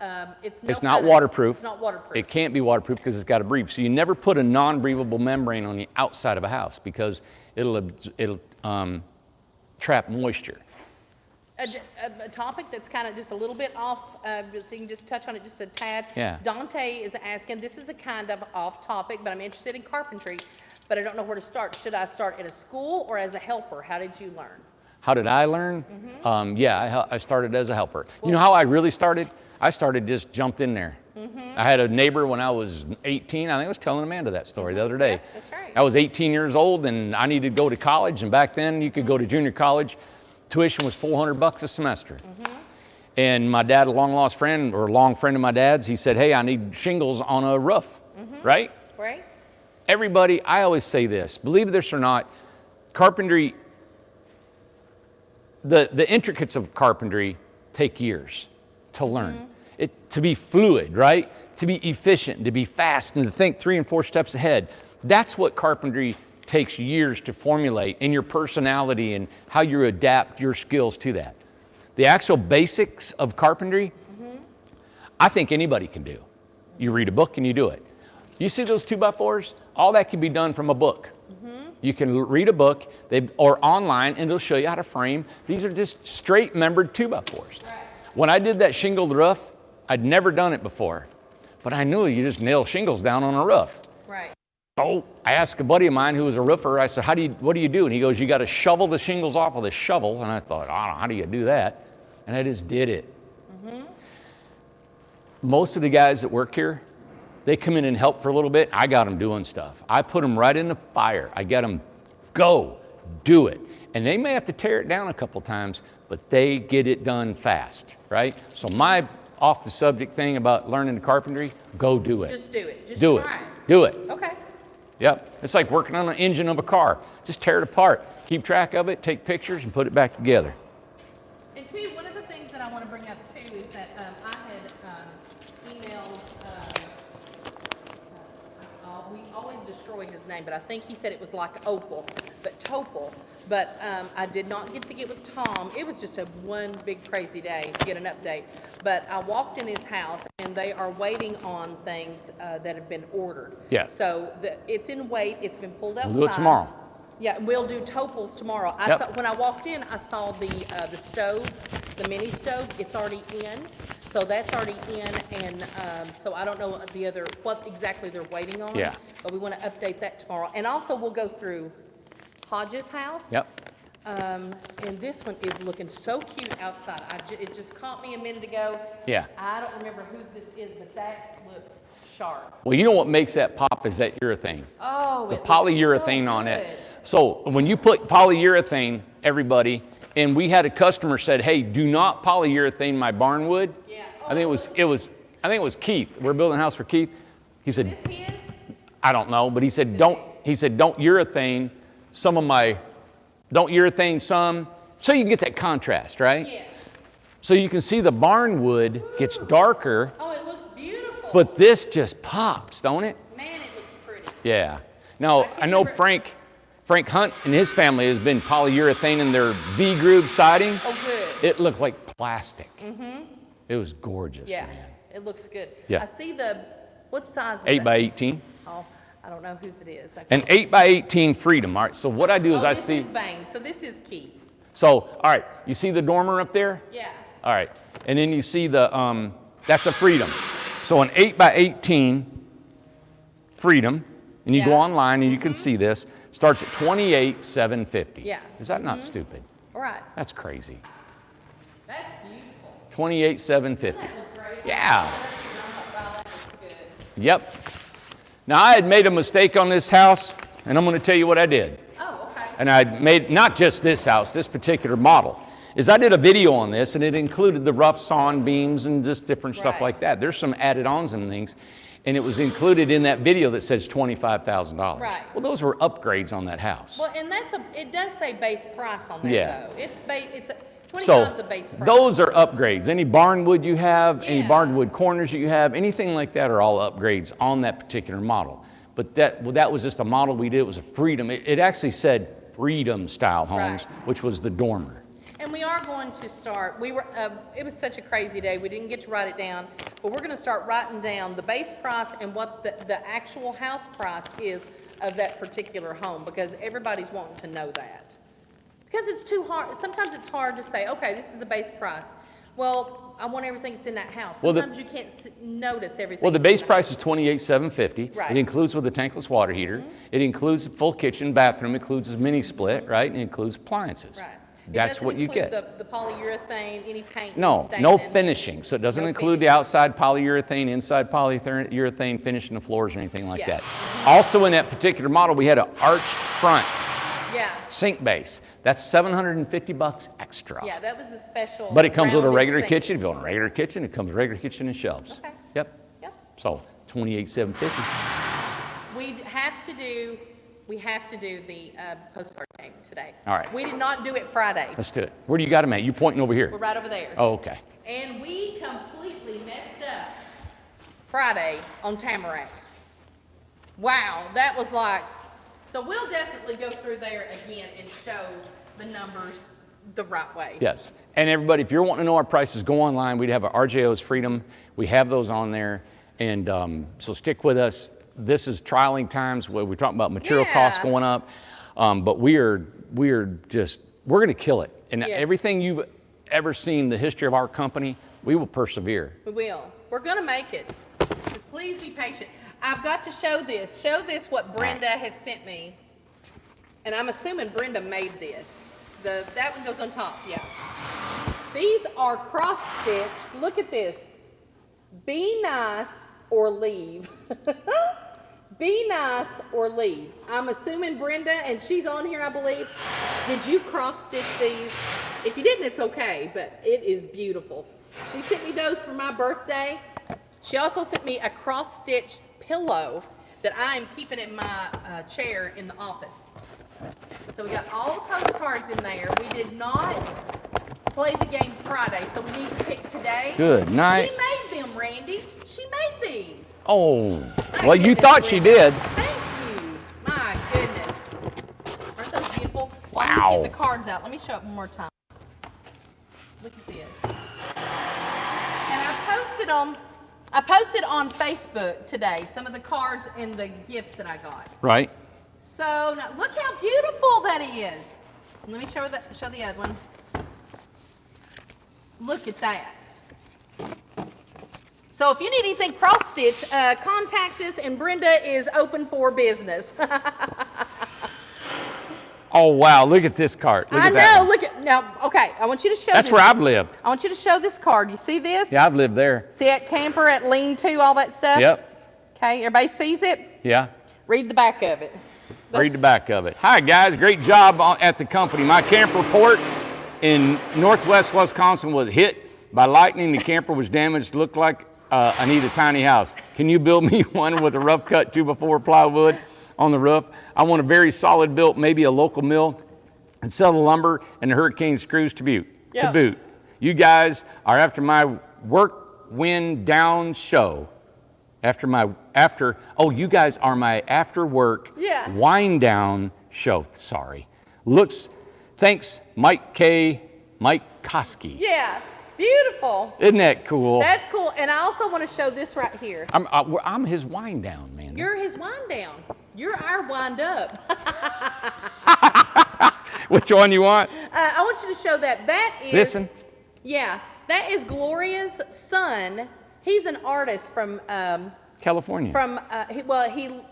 it's not waterproof. It's not waterproof. It can't be waterproof because it's got to breathe. So you never put a non-breathable membrane on the outside of a house because it'll trap moisture. A topic that's kind of just a little bit off, so you can just touch on it just a tad. Yeah. Dante is asking, this is a kind of off topic, but I'm interested in carpentry, but I don't know where to start. Should I start at a school or as a helper? How did you learn? How did I learn? I started as a helper. You know how I really started? I just jumped in there. I had a neighbor when I was 18. I think I was telling Amanda that story the other day. Yeah, that's right. I was 18 years old and I needed to go to college, and back then you could go to junior college. Tuition was $400 a semester. And my dad, a long friend of my dad's, he said, hey, I need shingles on a roof, right? Right. Everybody, I always say this, believe this or not, carpentry, the intricacies of carpentry take years to learn. To be fluid, right? To be efficient, to be fast, and to think 3 and 4 steps ahead. That's what carpentry takes years to formulate in your personality and how you adapt your skills to that. The actual basics of carpentry, I think anybody can do. You read a book and you do it. You see those 2x4s? All that can be done from a book. You can read a book or online and it'll show you how to frame. These are just straight membered 2x4s. Right. When I did that shingled roof, I'd never done it before, but I knew you just nail shingles down on a roof. Right. So I asked a buddy of mine who was a roofer, I said, what do you do? And he goes, you got to shovel the shingles off with a shovel. And I thought, I don't know, how do you do that? And I just did it. Most of the guys that work here, they come in and help for a little bit. I got them doing stuff. I put them right in the fire. I get them, go, do it. And they may have to tear it down a couple times, but they get it done fast, right? So my off the subject thing about learning the carpentry, go do it. Just do it. Just do it. try Do it. Okay. Yep. It's like working on an engine of a car. Just tear it apart. Keep track of it, take pictures, and put it back together. And too, one of the things that I want to bring up too is that I had emailed, we always destroy his name, but I think he said it was like Opal, but Topol. But I did not get to get with Tom. It was just one big crazy day to get an update. But I walked in his house and they are waiting on things that have been ordered. Yeah. So it's in wait. It's been pulled outside. We'll do it tomorrow. Yeah, we'll do Topol's tomorrow. Yep. When I walked in, I saw the stove, the mini stove. It's already in, so that's already in, and so I don't know what exactly they're waiting on. Yeah. But we want to update that tomorrow, and also we'll go through Hodges house. Yep. And this one is looking so cute outside. It just caught me a minute ago. Yeah. I don't remember whose this is, but that looks sharp. Well, you know what makes that pop is that urethane. Oh, The it polyurethane looks so on it. good. So when you put polyurethane, everybody, and we had a customer said, "Hey, do not polyurethane my barn wood." Yeah. I think it was Keith. We're building a house for Keith. He said, This is? I don't know, but he said don't urethane some, so you can get that contrast, right? Yes. So you can see the barn wood gets darker, Oh, it looks beautiful. but this just pops, don't it? Man, it looks pretty. Yeah. Now, I know Frank Hunt and his family has been polyurethane their V-groove siding. Oh, good. It looked like plastic. Mm-hmm. It was gorgeous, Yeah, man. it looks good. Yeah. I see what size is 8 that? by 18. Oh, I don't know whose it is. An 8 by 18 Freedom. All right, so what I do is I see. This is Vane, so this is Keith's. So, all right, you see the dormer up there? Yeah. All right, and then you see the, that's a Freedom. So an 8 by 18 Freedom, and you go Yeah. online and you can see this, starts at $28,750. Yeah. Is that not stupid? All right. That's crazy. That's beautiful. $28,750. That looks great. Yeah. Wow, that looks good. Yep. Now I had made a mistake on this house, and I'm going to tell you what I did. Oh, okay. And I made not just this house, this particular model, is I did a video on this, and it included the rough sawn beams and just different stuff Right. like that. There's some added-ons and things, and it was included in that video that says $25,000. Right. Well, those were upgrades on that house. Well, and it does say base price on there, Yeah. though. It's 25 So is a base price. those are upgrades. Any barn wood you have, any Yeah. barn wood corners you have, anything like that are all upgrades on that particular model. But that was just a model we did. It was a Freedom. It actually said Freedom style homes, Right. which was the dormer. And we are going to start, it was such a crazy day, we didn't get to write it down, but we're going to start writing down the base price and what the actual house price is of that particular home, because everybody's wanting to know that. Because it's too hard, sometimes it's hard to say, okay, this is the base price. Well, I want everything that's in that house. Well, Sometimes you can't notice everything. Well, the that's base in price is $28,750. Right. It includes with the tankless water heater. It includes the full kitchen, bathroom. It includes a mini split, right? And it includes appliances. Right. It That's doesn't what you include get. The polyurethane, any paint. No staining. finishing. So it doesn't No include the finishing. outside polyurethane, inside polyurethane finishing the floors or anything like Yeah. that. Also in that particular model, we had an arched front Yeah, sink base. That's $750 extra. yeah, that was a special. But it comes with a rounded regular sink. kitchen. If you want a regular kitchen, it comes with a regular kitchen and shelves. Okay. Yep. Yep. So $28,750. We have to do the postcard game today. All right. We did not do it Friday. Let's do it. Where do you got them at? You pointing over We're here? right over there. Oh, okay. And we completely messed up Friday on Tamarack. Wow, that was like, so we'll definitely go through there again and show the numbers the right way. Yes. And everybody, if you're wanting to know our prices, go online. We have our RJO's Freedom. We have those on there. And so stick with us. This is trialing times where we're talking about material costs Yeah. going up. But we're going to kill it. And Yes. everything you've ever seen, the history of our company, we will persevere. We will. We're going to make it. Just please be patient. I've got to show this. Show this what Brenda has sent me. And I'm assuming Brenda made this. That one goes on top, yeah. These are cross-stitched. Look at this. Be nice or leave. Be nice or leave. I'm assuming Brenda, and she's on here, I believe. Did you cross-stitch these? If you didn't, it's okay, but it is beautiful. She sent me those for my birthday. She also sent me a cross-stitched pillow that I am keeping in my chair in the office. So we got all the postcards in there. We did not play the game Friday, so we need to pick today. Good night. She made them, Randy. She made these. Oh, I well, get you this, thought she Brenda. did. Thank you. My goodness. Aren't those beautiful? Wow. Let's get the cards out. Let me show it one more time. Look at this. And I posted on Facebook today some of the cards and the gifts that I got. Right? So now look how beautiful that is. Let me show the other one. Look at that. So if you need anything cross-stitch, contact us, and Brenda is open for business. Oh, wow. Look at this card. Look I at that know. one. Look at now. Okay, I want you to show. That's this. where I've lived. I want you to show this card. You see this? Yeah, I've lived there. See that camper at lean-to, all that stuff? Yep. Okay, everybody sees it? Yeah. Read the back of it. Read the back of it. Hi, guys. Great job at the company. My camper port in northwest Wisconsin was hit by lightning. The camper was damaged. Looked like I need a tiny house. Can you build me one with a rough cut 2x4 plywood on the roof? I want a very solid built, maybe a local mill, and sell the lumber and the hurricane screws to boot. You guys are after my work wind down show. You guys are my after work wind down show. Sorry. Thanks, Mike Koski. Yeah, beautiful. Isn't that cool? That's cool. And I also want to show this right here. I'm his wind down, man. You're his wind down. You're our wind up. Which one you want? I want you to show that. That is. Listen. Yeah, that is Gloria's son. He's an artist from California.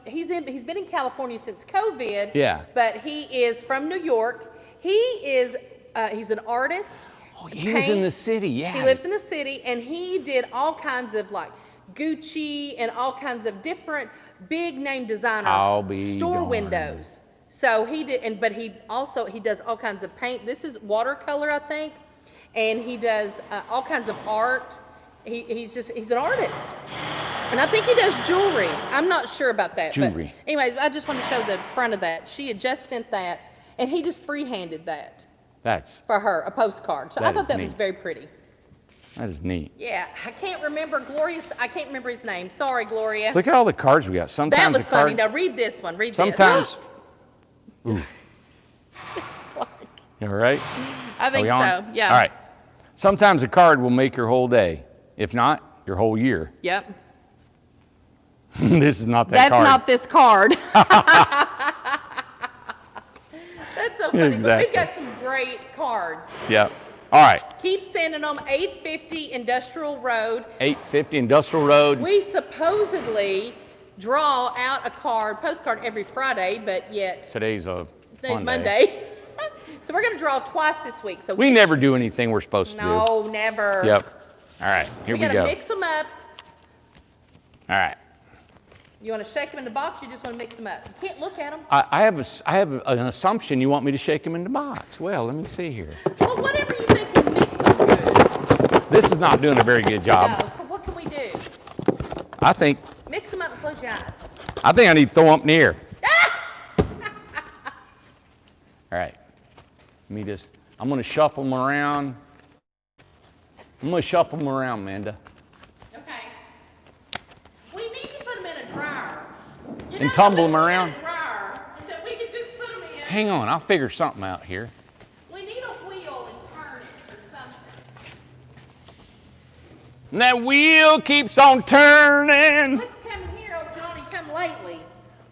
He's been in California since COVID. Yeah. But he is from New York. He's an artist. Oh, he was in the city. Yeah. He lives in the city, and he did all kinds of like Gucci and all kinds of different big name designer store windows. So he did, but he does all kinds of paint. This is watercolor, I think, and he does all kinds of art. He's an artist, and I think he does jewelry. I'm not sure about that. Jewelry. But anyways, I just want to show the front of that. She had just sent that, and he just free-handed that. That's for her, a postcard. So I thought that was very pretty. That is neat. Yeah, I can't remember his name. Sorry, Gloria. Look at all the cards we got. Sometimes that was funny. Now read this one. Read sometimes, this. Ooh. It's like. You all right? I think so. Yeah. All right. Sometimes a card will make your whole day. If not, your whole year. Yep. This is not that That's card. That's not this card. That's so funny. Exactly. But we've got some great cards. Yep. All right. Keep sending them. 850 Industrial Road. 850 Industrial Road. We supposedly draw out a postcard every Friday, but yet today's Monday. So we're going to draw twice this week. So we never do anything we're supposed to do. No, never. Yep. All right, here we go. We got to mix them up. All right. You want to shake them in the box? You just want to mix them up? You can't look at them. I have an assumption you want me to shake them in the box. Well, let me see here. Well, whatever you think will mix them good. This is not doing a very good job. No, so what can we do? I think. Mix them up and close your eyes. I think I need to throw them up in the air. All right. I'm going to shuffle them around. I'm going to shuffle them around, Amanda. Okay. We need to put them in a dryer. And tumble them around? So we can just put them in. Hang on, I'll figure something out here. We need a wheel and turn it or something. And that wheel keeps on turning. Look, come here, old Johnny, come lately.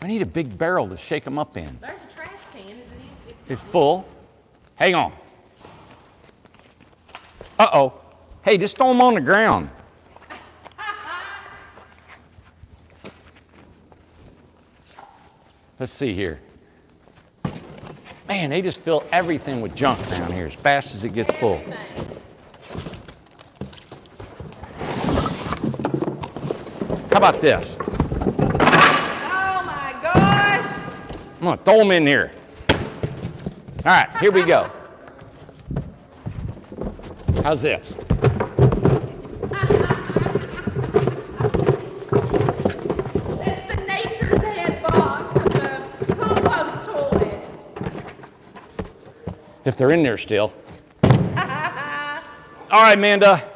I need a big barrel to shake them up in. There's a trash can, isn't it? It's full. Hang on. Uh-oh. Hey, just throw them on the ground. Let's see here. Man, they just fill everything with junk around here as fast as it gets full. How about this? Oh my gosh! I'm gonna throw them in here. All right, here we go. How's this? That's the nature's head box of the compost toilet. If they're in there still. All right, Amanda,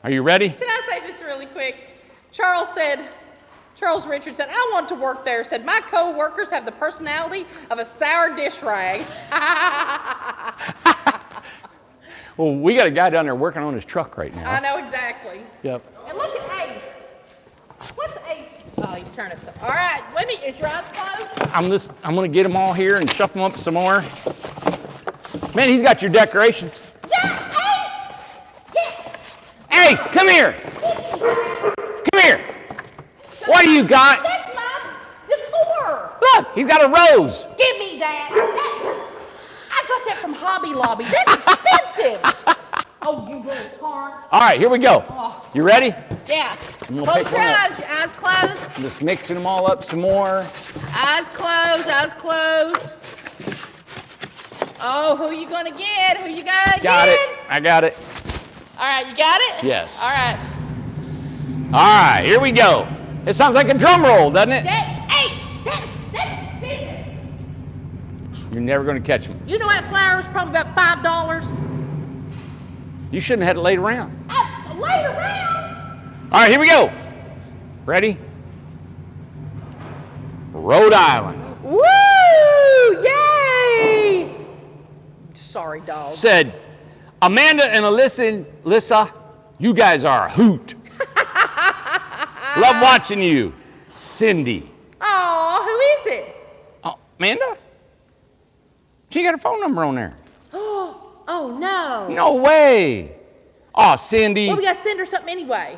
are you ready? Can I say this really quick? Charles Richard said, I want to work there. Said, my co-workers have the personality of a sour dish rag. Well, we got a guy down there working on his truck right now. I know exactly. Yep. And look at Ace. What's Ace? Oh, he's turned upside. All right, let me, is your eyes closed? I'm gonna get them all here and shuffle them up some more. Man, he's got your decorations. Yeah, Ace! Yeah. Ace, come here. Come here. What do you got? That's my decor. Look, he's got a rose. Give me that. from Hobby Lobby. That's expensive. Oh, you little tarn. All right, here we go. You ready? Yeah. I'm gonna Close pick your one up. eyes. Your eyes closed. I'm just mixing them all up some more. Eyes closed. Eyes closed. Oh, who you gonna get? Who you gonna get? Got it. I got it. All right, you got it? Yes. All right. All right, here we go. It sounds like a drum roll, doesn't it? Hey, that's expensive. You're never going to catch them. You know that flour is probably about $5. You shouldn't have had it laid around. Laid around? All right, here we go. Ready? Rhode Island. Woo! Yay! Sorry, dog. Said, Amanda and Alyssa, you guys are a hoot. Love watching you. Cindy. Oh, who is it? Oh, Amanda? She got her phone number on there. Oh, no. No way. Oh, Cindy. Well, we got to send her something anyway.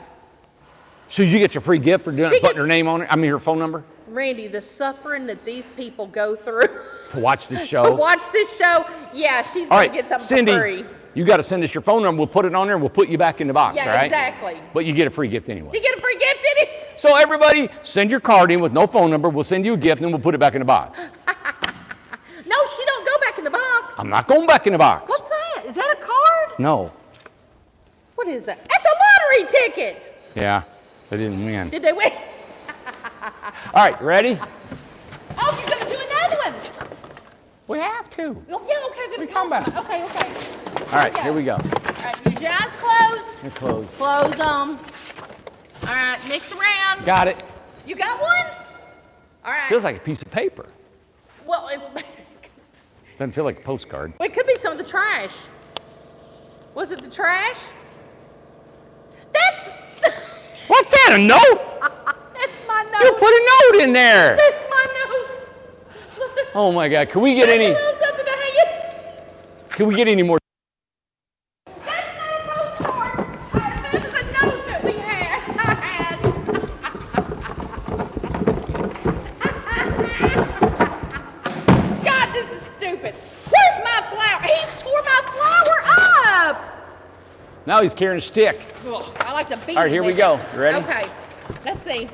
So you get your free gift for doing, putting her name on it? I mean, her phone number? Randy, the suffering that these people go through To watch this to show? watch this show, yeah, she's All going right, to get something Cindy, for free. you got to send us your phone number. We'll put it on there and we'll put you back in the box, Yeah, all right? exactly. But you get a free gift anyway. You get a free gift, did he? So everybody, send your card in with no phone number. We'll send you a gift and we'll put it back in the box. No, she don't go back in the box. I'm not going back in the box. What's that? Is that a card? No. What is that? That's a lottery ticket. Yeah, they didn't win. Did they win? All right, ready? Oh, you're going to do another one. We have to. Oh, yeah, okay, good. What are you talking about? Okay. All right, here we go. All right, your eyes closed. They're closed. Close them. All right, mix around. Got it. You got one? All right. Feels like a piece of paper. Well, it's. Doesn't feel like a postcard. It could be some of the trash. Was it the trash? That's. What's that, a note? That's my nose. You put a note in there. That's my nose. Oh my God, can we get There's any, a little something to hang it. can we get any more? That's not a postcard. This is a note that we had. God, this is stupid. Where's my flower? He tore my flower up. Now he's carrying a stick. Ugh, I like to beat All right, here we him. go. You ready? Okay. Let's see.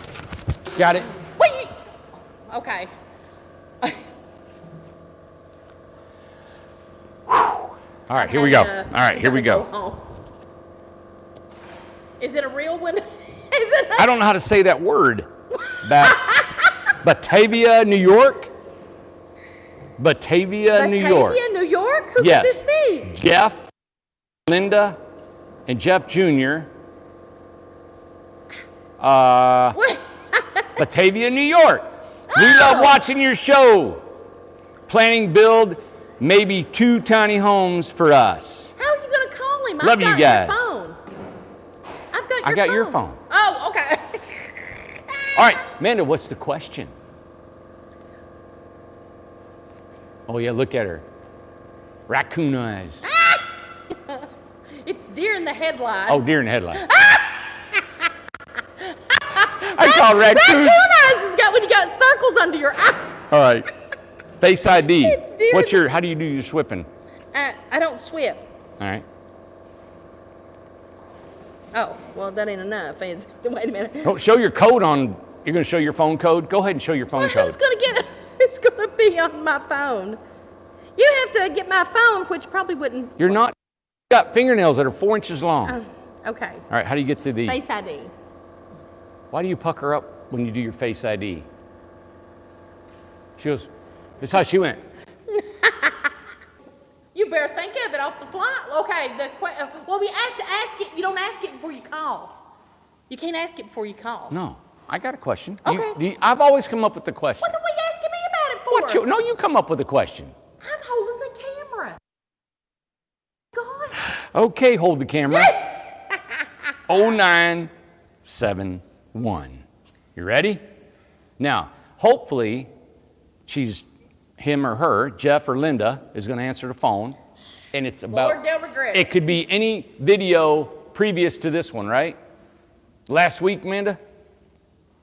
Got it? Wait. Okay. All right, here we go. And, All right, here we go. home. Is it a real one? Is it? I don't know how to say that word. Batavia, New York? Batavia, New York. Batavia, New York? Who Yes. could this be? Jeff, Linda, and Jeff Jr. What? Batavia, New York. We love watching your show. Planning build maybe 2 tiny homes for us. How are you going to call him? Love I've got you guys. Your phone. I got your phone. Oh, okay. All right, Amanda, what's the question? Oh yeah, look at her. Raccoon eyes. It's deer in the headlight. Oh, deer in the headlights. I call raccoon. Raccoon eyes has got when you got circles under your eye. All right. Face ID. It's deer What's in your? How do you do your swipping? I don't swip. All right. Oh, well, that ain't enough. Wait a minute. Oh, show your code on. You're going to show your phone code. Go ahead and show your phone Well, code. who's going to get? Who's going to be on my phone? You have to get my phone, which probably wouldn't. You're not. You got fingernails that are 4 inches long. Okay. All right. How do you get to the? Face ID. Why do you pucker up when you do your Face ID? She goes. This is how she went. You better think of it off the fly. Okay. Well, we have to ask it. You don't ask it before you call. You can't ask it before you call. No, I got a question. Okay. I've always come up with the question. What are you asking me about it for? No, you come up with a question. I'm holding the camera. God. Okay, hold the camera. 0971. You ready? Now, hopefully, him or her, Jeff or Linda, is going to answer the phone. And it's about. Lord, they'll regret it could be any video previous to this one, right? Last week, Amanda?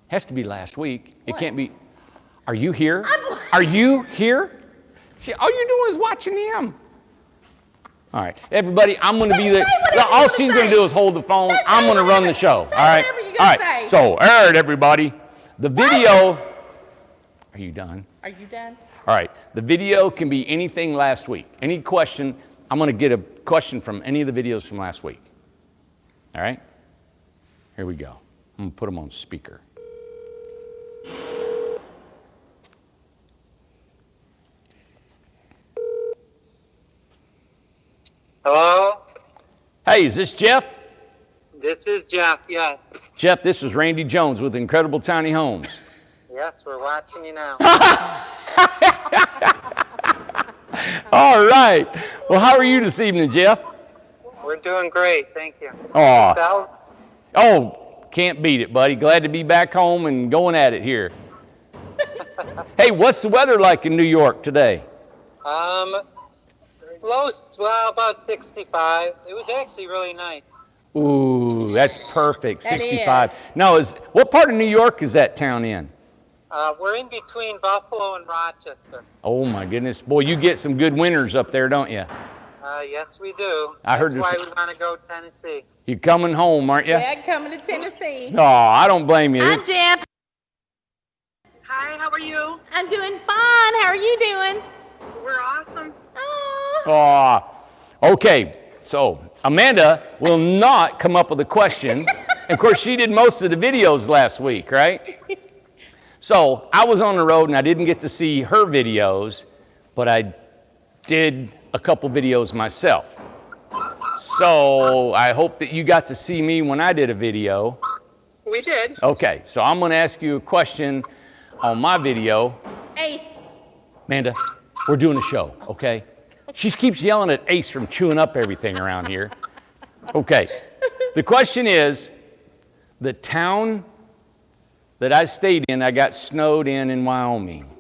Has to be last week. It can't be. Are you here? Are you here? See, all you're doing is watching him. All right, everybody, I'm going to be the. whatever you All wanna she's going say. to do is hold the phone. Just I'm say going to run the whatever- show. say All right. whatever you're All gonna right. say. So, all right, everybody, the video. Are you done? Are you done? All right. The video can be anything last week. Any question. I'm going to get a question from any of the videos from last week. All right. Here we go. I'm going to put them on speaker. Hello? Hey, is this Jeff? This is Jeff, yes. Jeff, this is Randy Jones with Incredible Tiny Homes. Yes, we're watching you now. All right. Well, how are you this evening, Jeff? We're doing great, thank you. Aw. Yourselves? Oh, can't beat it, buddy. Glad to be back home and going at it here. Hey, what's the weather like in New York today? Low, well, about 65. It was actually really nice. Ooh, that's perfect. That 65. is. Now, what part of New York is that town in? We're in between Buffalo and Rochester. Oh my goodness, boy, you get some good winters up there, don't you? Yes, we do. I heard That's why there's- we want to go Tennessee. You're coming home, aren't you? Yeah, coming to Tennessee. Oh, I don't blame you. Hi, Jeff. Hi, how are you? I'm doing fine. How are you doing? We're awesome. Oh. Oh, okay. So Amanda will not come up with a question. Of course, she did most of the videos last week, right? So I was on the road and I didn't get to see her videos, but I did a couple videos myself. So I hope that you got to see me when I did a video. We did. Okay, so I'm going to ask you a question on my video. Ace. Amanda, we're doing a show, okay? She keeps yelling at Ace from chewing up everything around here. Okay, the question is, the town that I stayed in, I got snowed in Wyoming.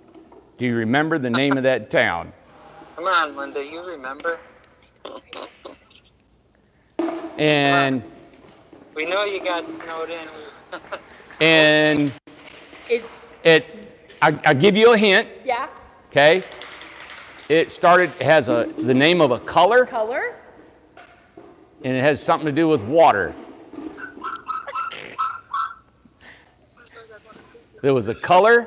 Do you remember the name of that town? Come on, Linda, you remember? And We know you got snowed in. and It's, I give you a hint, yeah, okay? It has the name of a color, color. and it has something to do with water. There was a color.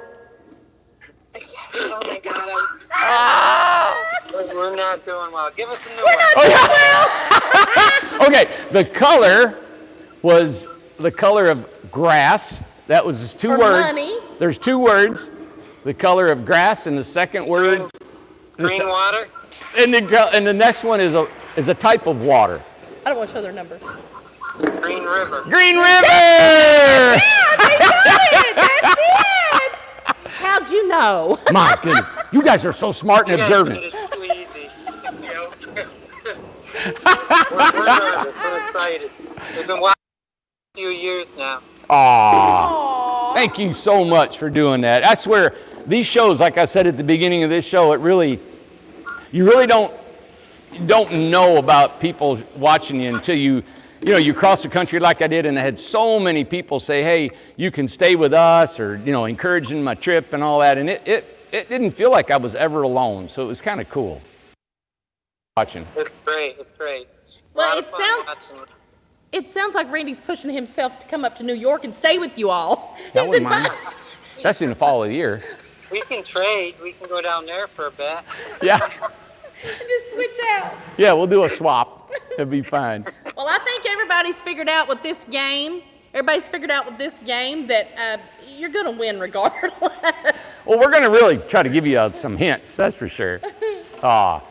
Oh my God, Ah! we're not doing well. Give us a new one. Okay, the color was the color of grass. That was just two Or words. money. There's two words. The color of grass, and the second word. Green water? And the next one is a type of water. I don't want to show their number. Green River. Green River! Yeah, they got it. That's it. How'd you know? My goodness, you guys are so smart and You guys observant. did it too easy. We're nervous. We're excited. We've been watching a few years now. Aw, Aw. thank you so much for doing that. That's where these shows, like I said at the beginning of this show, you really don't know about people watching you until you cross the country like I did, and I had so many people say, hey, you can stay with us, or, encouraging my trip and all that, and it didn't feel like I was ever alone, so it was kind of cool watching. It's great. It's great. It's a Well, lot of it fun sounds- watching. It sounds like Randy's pushing himself to come up to New York and stay with you all. I He wouldn't said, mind. "Bye." That's in the fall of the year. We can trade. We can go down there for a bit. Yeah, Just switch out. yeah, we'll do a swap. It'll be fine. Well, I think everybody's figured out with this game. Everybody's figured out with this game that you're going to win regardless. Well, we're going to really try to give you some hints, that's for sure. Aw,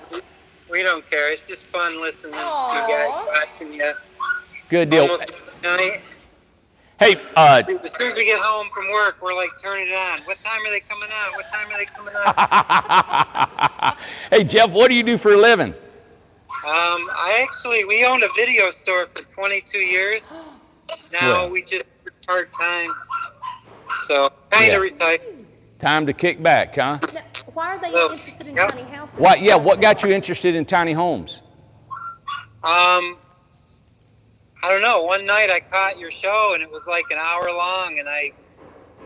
We don't care. It's just fun listening Aw. to you guys watching you. good deal. Almost night. Hey, As soon as we get home from work, we're like, turn it on. What time are they coming on? What time are they coming on? hey, Jeff, what do you do for a living? We owned a video store for 22 years. Now Well. we just part-time. So, kind of Yeah. retired. Time to kick back, huh? Now, why are they Well, interested in yep. tiny houses? What got you interested in tiny homes? I don't know. One night I caught your show and it was like an hour long, and my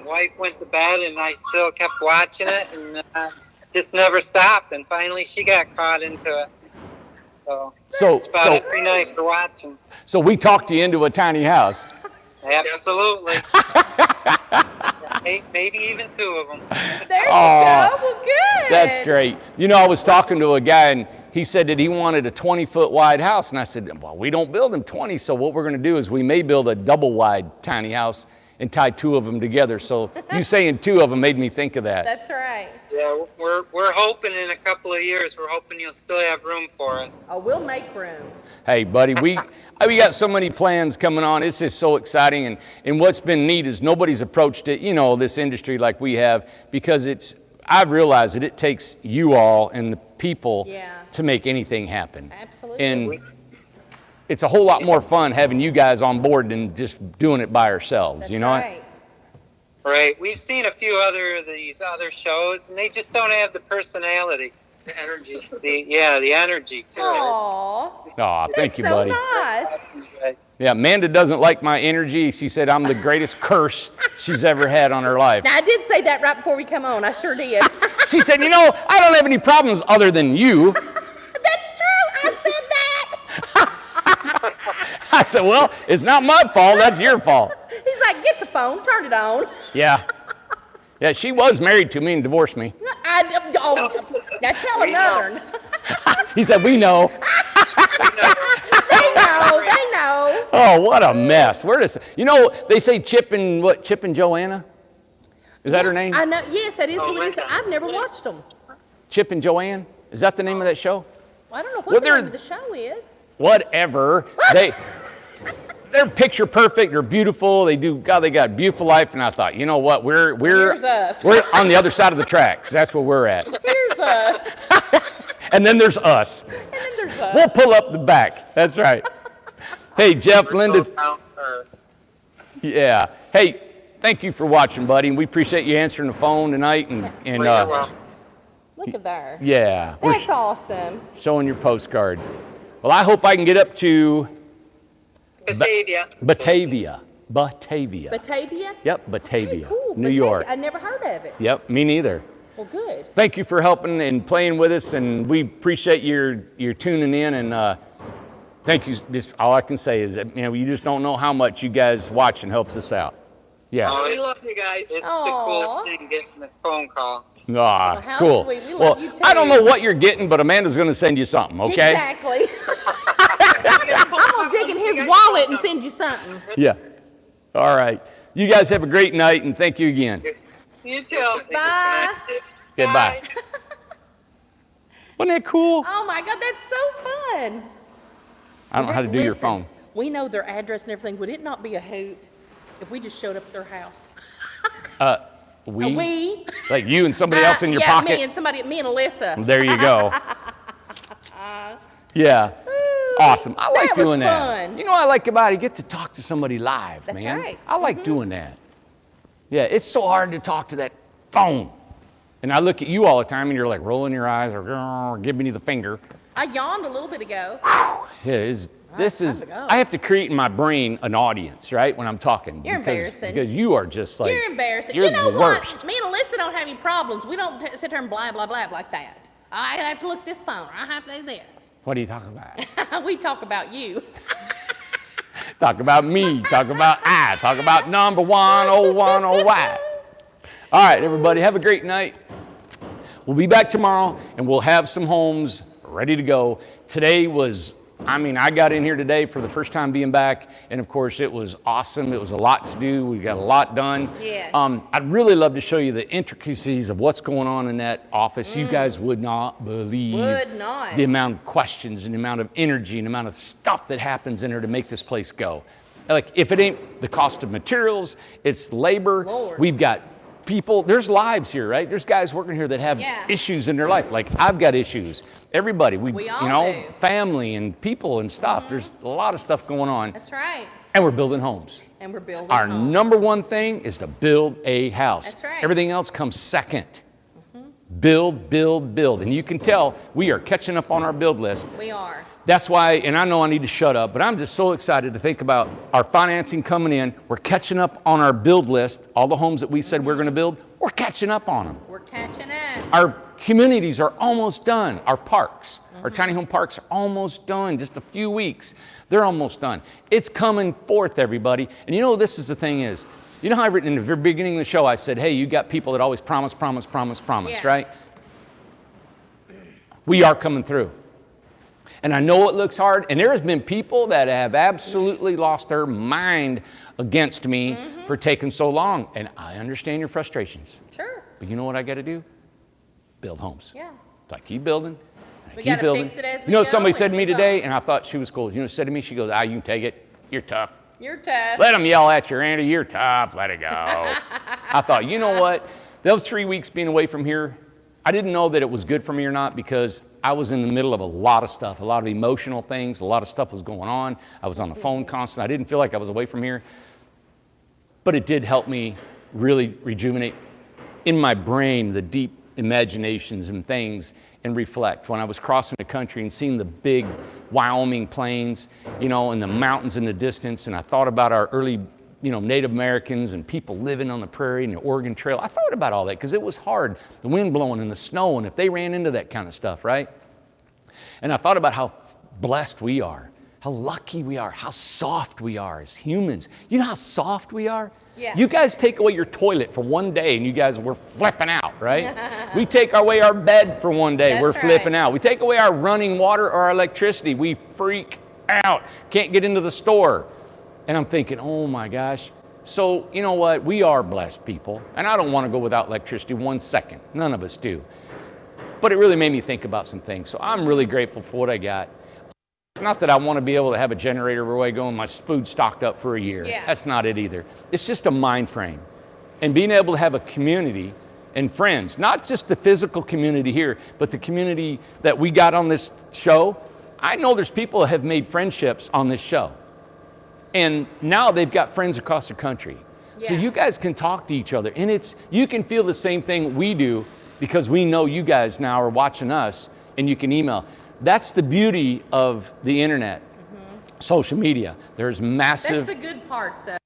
wife went to bed and I still kept watching it, and just never stopped. And finally she got caught into it. So it's about every night for watching. So we talked you into a tiny house. Absolutely. Maybe even 2 of them. There you go. Well, good. That's great. You know, I was talking to a guy, and he said that he wanted a 20-foot wide house. And I said, well, we don't build them 20, so what we're going to do is we may build a double-wide tiny house and tie 2 of them together. So you saying 2 of them made me think of that. That's right. Yeah, we're hoping in a couple of years, we're hoping you'll still have room for us. Oh, we'll make room. Hey, buddy, we got so many plans coming on. It's just so exciting. And what's been neat is nobody's approached it, you know, this industry like we have, because I've realized that it takes you all and the people to make anything happen. Absolutely. And it's a whole lot more fun having you guys on board than just doing it by ourselves. That's you know right. Right. We've seen a few these other shows, and they just don't have the personality. The energy. The energy to Aww. Oh, thank you, so buddy. Nice. it. Yeah, Amanda doesn't like my energy. She said I'm the greatest curse she's ever had on her life. Now, I did say that right before we come on. I sure did. She said, you know, I don't have any problems other than you. That's true. I said that. I said, well, it's not my fault. That's your fault. He's like, get the phone, turn it on. Yeah. Yeah, she was married to me and divorced me. Now tell another. He said, we know. They know. Oh, what a mess. You know, they say Chip and Joanna? Is that her name? I know. Yes, that is who it is. I've never watched them. Chip and Joanne? Is that the name of that show? I don't know what the name of the show is. Whatever. They're picture perfect. They're beautiful. They got beautiful life. And I thought, you know what? Here's us. We're on the other side of the tracks. That's where we're at. Here's us. And then there's us. We'll pull up the back. That's right. Hey, Jeff, Linda. Yeah. Hey, thank you for watching, buddy. And we appreciate you answering the phone tonight. And Look at there. yeah. That's awesome. Showing your postcard. Well, I hope I can get up to Batavia. Yep, Batavia. Cool. New York. I never heard of it. Yep, me neither. Well, good. Thank you for helping and playing with us, and we appreciate your tuning in. And thank you. Just all I can say is that you just don't know how much you guys watching helps us out. Yeah. Oh, we love you guys. It's the coolest thing getting the phone call. Ah, how cool. Sweet. We love you too. I don't know what you're getting, but Amanda's going to send you something. Okay. Exactly. I'm gonna dig in his wallet and send you something. Yeah. All right. You guys have a great night, and thank you again. You too. Bye. Goodbye. Wasn't that cool? Oh my God, that's so fun. I don't know how to do your phone. We know their address and everything. Would it not be a hoot if we just showed up at their house? We? Like you and somebody else in your pocket? me and Alyssa. There you go. Yeah. Awesome. I like doing that. Fun. You know what I like about it? You get to talk to somebody live, That's man. right. I like doing that. Yeah, it's so hard to talk to that phone. And I look at you all the time and you're like rolling your eyes or giving me the finger. I yawned a little bit ago. I have to create in my brain an audience, right, when I'm talking. You're embarrassing. Because you are just like, you're embarrassing. You're you know the what? worst. Me and Alyssa don't have any problems. We don't sit there and blah, blah, blah like that. I have to look this phone. I have to do this. What are you talking about? We talk about you. Talk about me. Talk about number 101Y. All right, everybody, have a great night. We'll be back tomorrow, and we'll have some homes ready to go. Today was, I got in here today for the first time being back, and of course, it was awesome. It was a lot to do. We got a lot done. Yes. I'd really love to show you the intricacies of what's going on in that office. You guys would not believe the amount of questions and the amount of energy and the amount of stuff that happens in there to make this place go. Like, if it ain't the cost of materials, it's labor. Lord. We've got people, there's lives here, right? There's guys working here that have issues in their life. Like, I've got issues. Everybody, we all do. family and people and stuff. There's a lot of stuff going on. That's right. And we're building homes. Our number one thing is to build a house. That's right. Everything else comes second. Build, build, build. And you can tell we are catching up on our build list. We are. That's why, and I know I need to shut up, but I'm just so excited to think about our financing coming in. We're catching up on our build list. All the homes that we said we're going to build, We're catching up on them. We're catching up. Our communities are almost done. Our parks, our tiny home parks are almost done. Just a few weeks, they're almost done. It's coming forth, everybody. And you know, this is the thing is, you know how I've written in the very beginning of the show, I said, hey, you got people that always promise, Yeah. right? We are coming through. And I know it looks hard, and there has been people that have absolutely lost their mind against me for taking so long. And I understand your frustrations. Sure. But you know what I got to do? Build homes. Yeah. So I keep building. We keep gotta building. fix it as we You know, go somebody and said to me move today, on. and I thought she was cool. You know, said to me, she goes, you can take it. You're tough. You're tough. Let them yell at you, Randy. You're tough. Let it go. I thought, you know what? Those 3 weeks being away from here, I didn't know that it was good for me or not because I was in the middle of a lot of stuff, a lot of emotional things. A lot of stuff was going on. I was on the phone constantly. I didn't feel like I was away from here. But it did help me really rejuvenate in my brain the deep imaginations and things and reflect. When I was crossing the country and seeing the big Wyoming plains, you know, and the mountains in the distance, and I thought about our early, you know, Native Americans and people living on the prairie and the Oregon Trail. I thought about all that because it was hard, the wind blowing and the snow, and if they ran into that kind of stuff, right? And I thought about how blessed we are, how lucky we are, how soft we are as humans. You know how soft we are? Yeah. You guys take away your toilet for one day and you guys were flipping out, right? We take away our bed for one day, That's we're flipping right. out. We take away our running water or our electricity, we freak out, can't get into the store. And I'm thinking, oh my gosh. So, you know what? We are blessed people. And I don't want to go without electricity 1 second. None of us do. But it really made me think about some things. So I'm really grateful for what I got. It's not that I want to be able to have a generator where I go and my food stocked up for a year. Yeah. That's not it either. It's just a mind frame. And being able to have a community and friends, not just the physical community here, but the community that we got on this show. I know there's people that have made friendships on this show. And now they've got friends across the country. So Yeah. you guys can talk to each other. And you can feel the same thing we do because we know you guys now are watching us and you can email. That's the beauty of the internet, social media. There's massive. That's the good parts of it.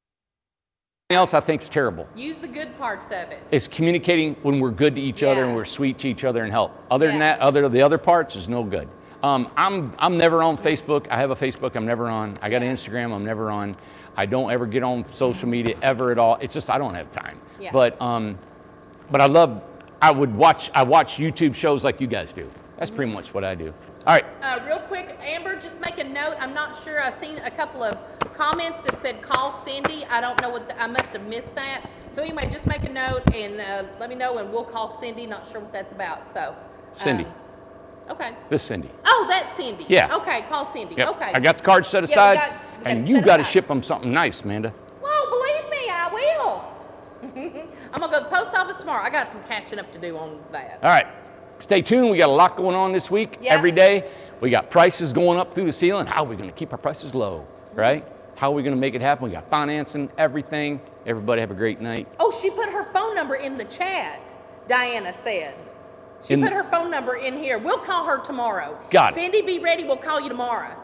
Everything else I think is terrible. Use the good parts of it. It's communicating when we're good to each other and Yeah. we're sweet to each other and help. Other than Yeah. that, the other parts is no good. I'm never on Facebook. I have a Facebook I'm never on. I got an Instagram I'm never on. I don't ever get on social media ever at all. It's just I don't have time. Yeah. But I watch YouTube shows like you guys do. That's pretty much what I do. All right. Real quick, Amber, just make a note. I'm not sure. I've seen a couple of comments that said call Cindy. I don't know I must have missed that. So anyway, just make a note and let me know and we'll call Cindy. Not sure what that's about. So Cindy. Okay. This Cindy. Oh, that's Cindy. Yeah. Okay, call Cindy. Yep. Okay. I got the card set Yeah, we aside, got and it you set got to aside. ship them something nice, Amanda. Well, believe me, I will. I'm gonna go to the post office tomorrow. I got some catching up to do on that. All right. Stay tuned. We got a lot going on this week. Yep. Every day. We got prices going up through the ceiling. How are we going to keep our prices low, right? How are we going to make it happen? We got financing, everything. Everybody have a great night. Oh, she put her phone number in the chat, Diana said. She In- put her phone number in here. We'll call her tomorrow. Got it. Cindy, be ready. We'll call you tomorrow.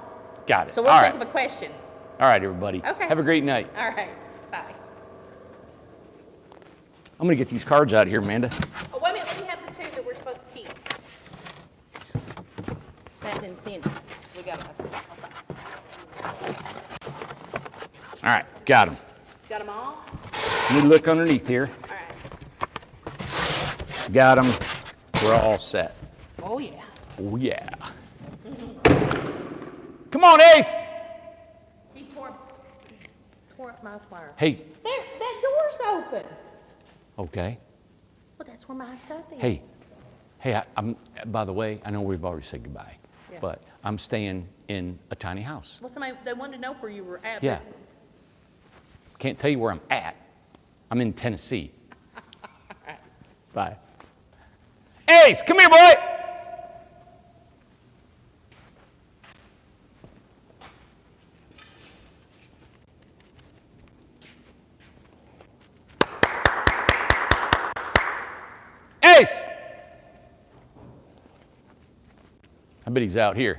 Got it. So we'll All think right. of a question. All right, everybody. Okay. Have a great night. All right. Bye. I'm going to get these cards out of here, Amanda. Oh, wait a minute. Let me have the two that we're supposed to keep. That and Cindy's. We got them. All right. Got them. Got them all? Let me look underneath here. All right. Got them. We're all set. Oh, yeah. Oh, yeah. Come on, Ace. He tore up my flower. Hey. There, that door's open. Okay. Well, that's where my stuff is. Hey, I'm. By the way, I know we've already said goodbye, Yeah. but I'm staying in a tiny house. Well, they wanted to know where you were at. Yeah. Can't tell you where I'm at. I'm in Tennessee. Bye. Ace, come here, boy. Ace! I bet he's out here.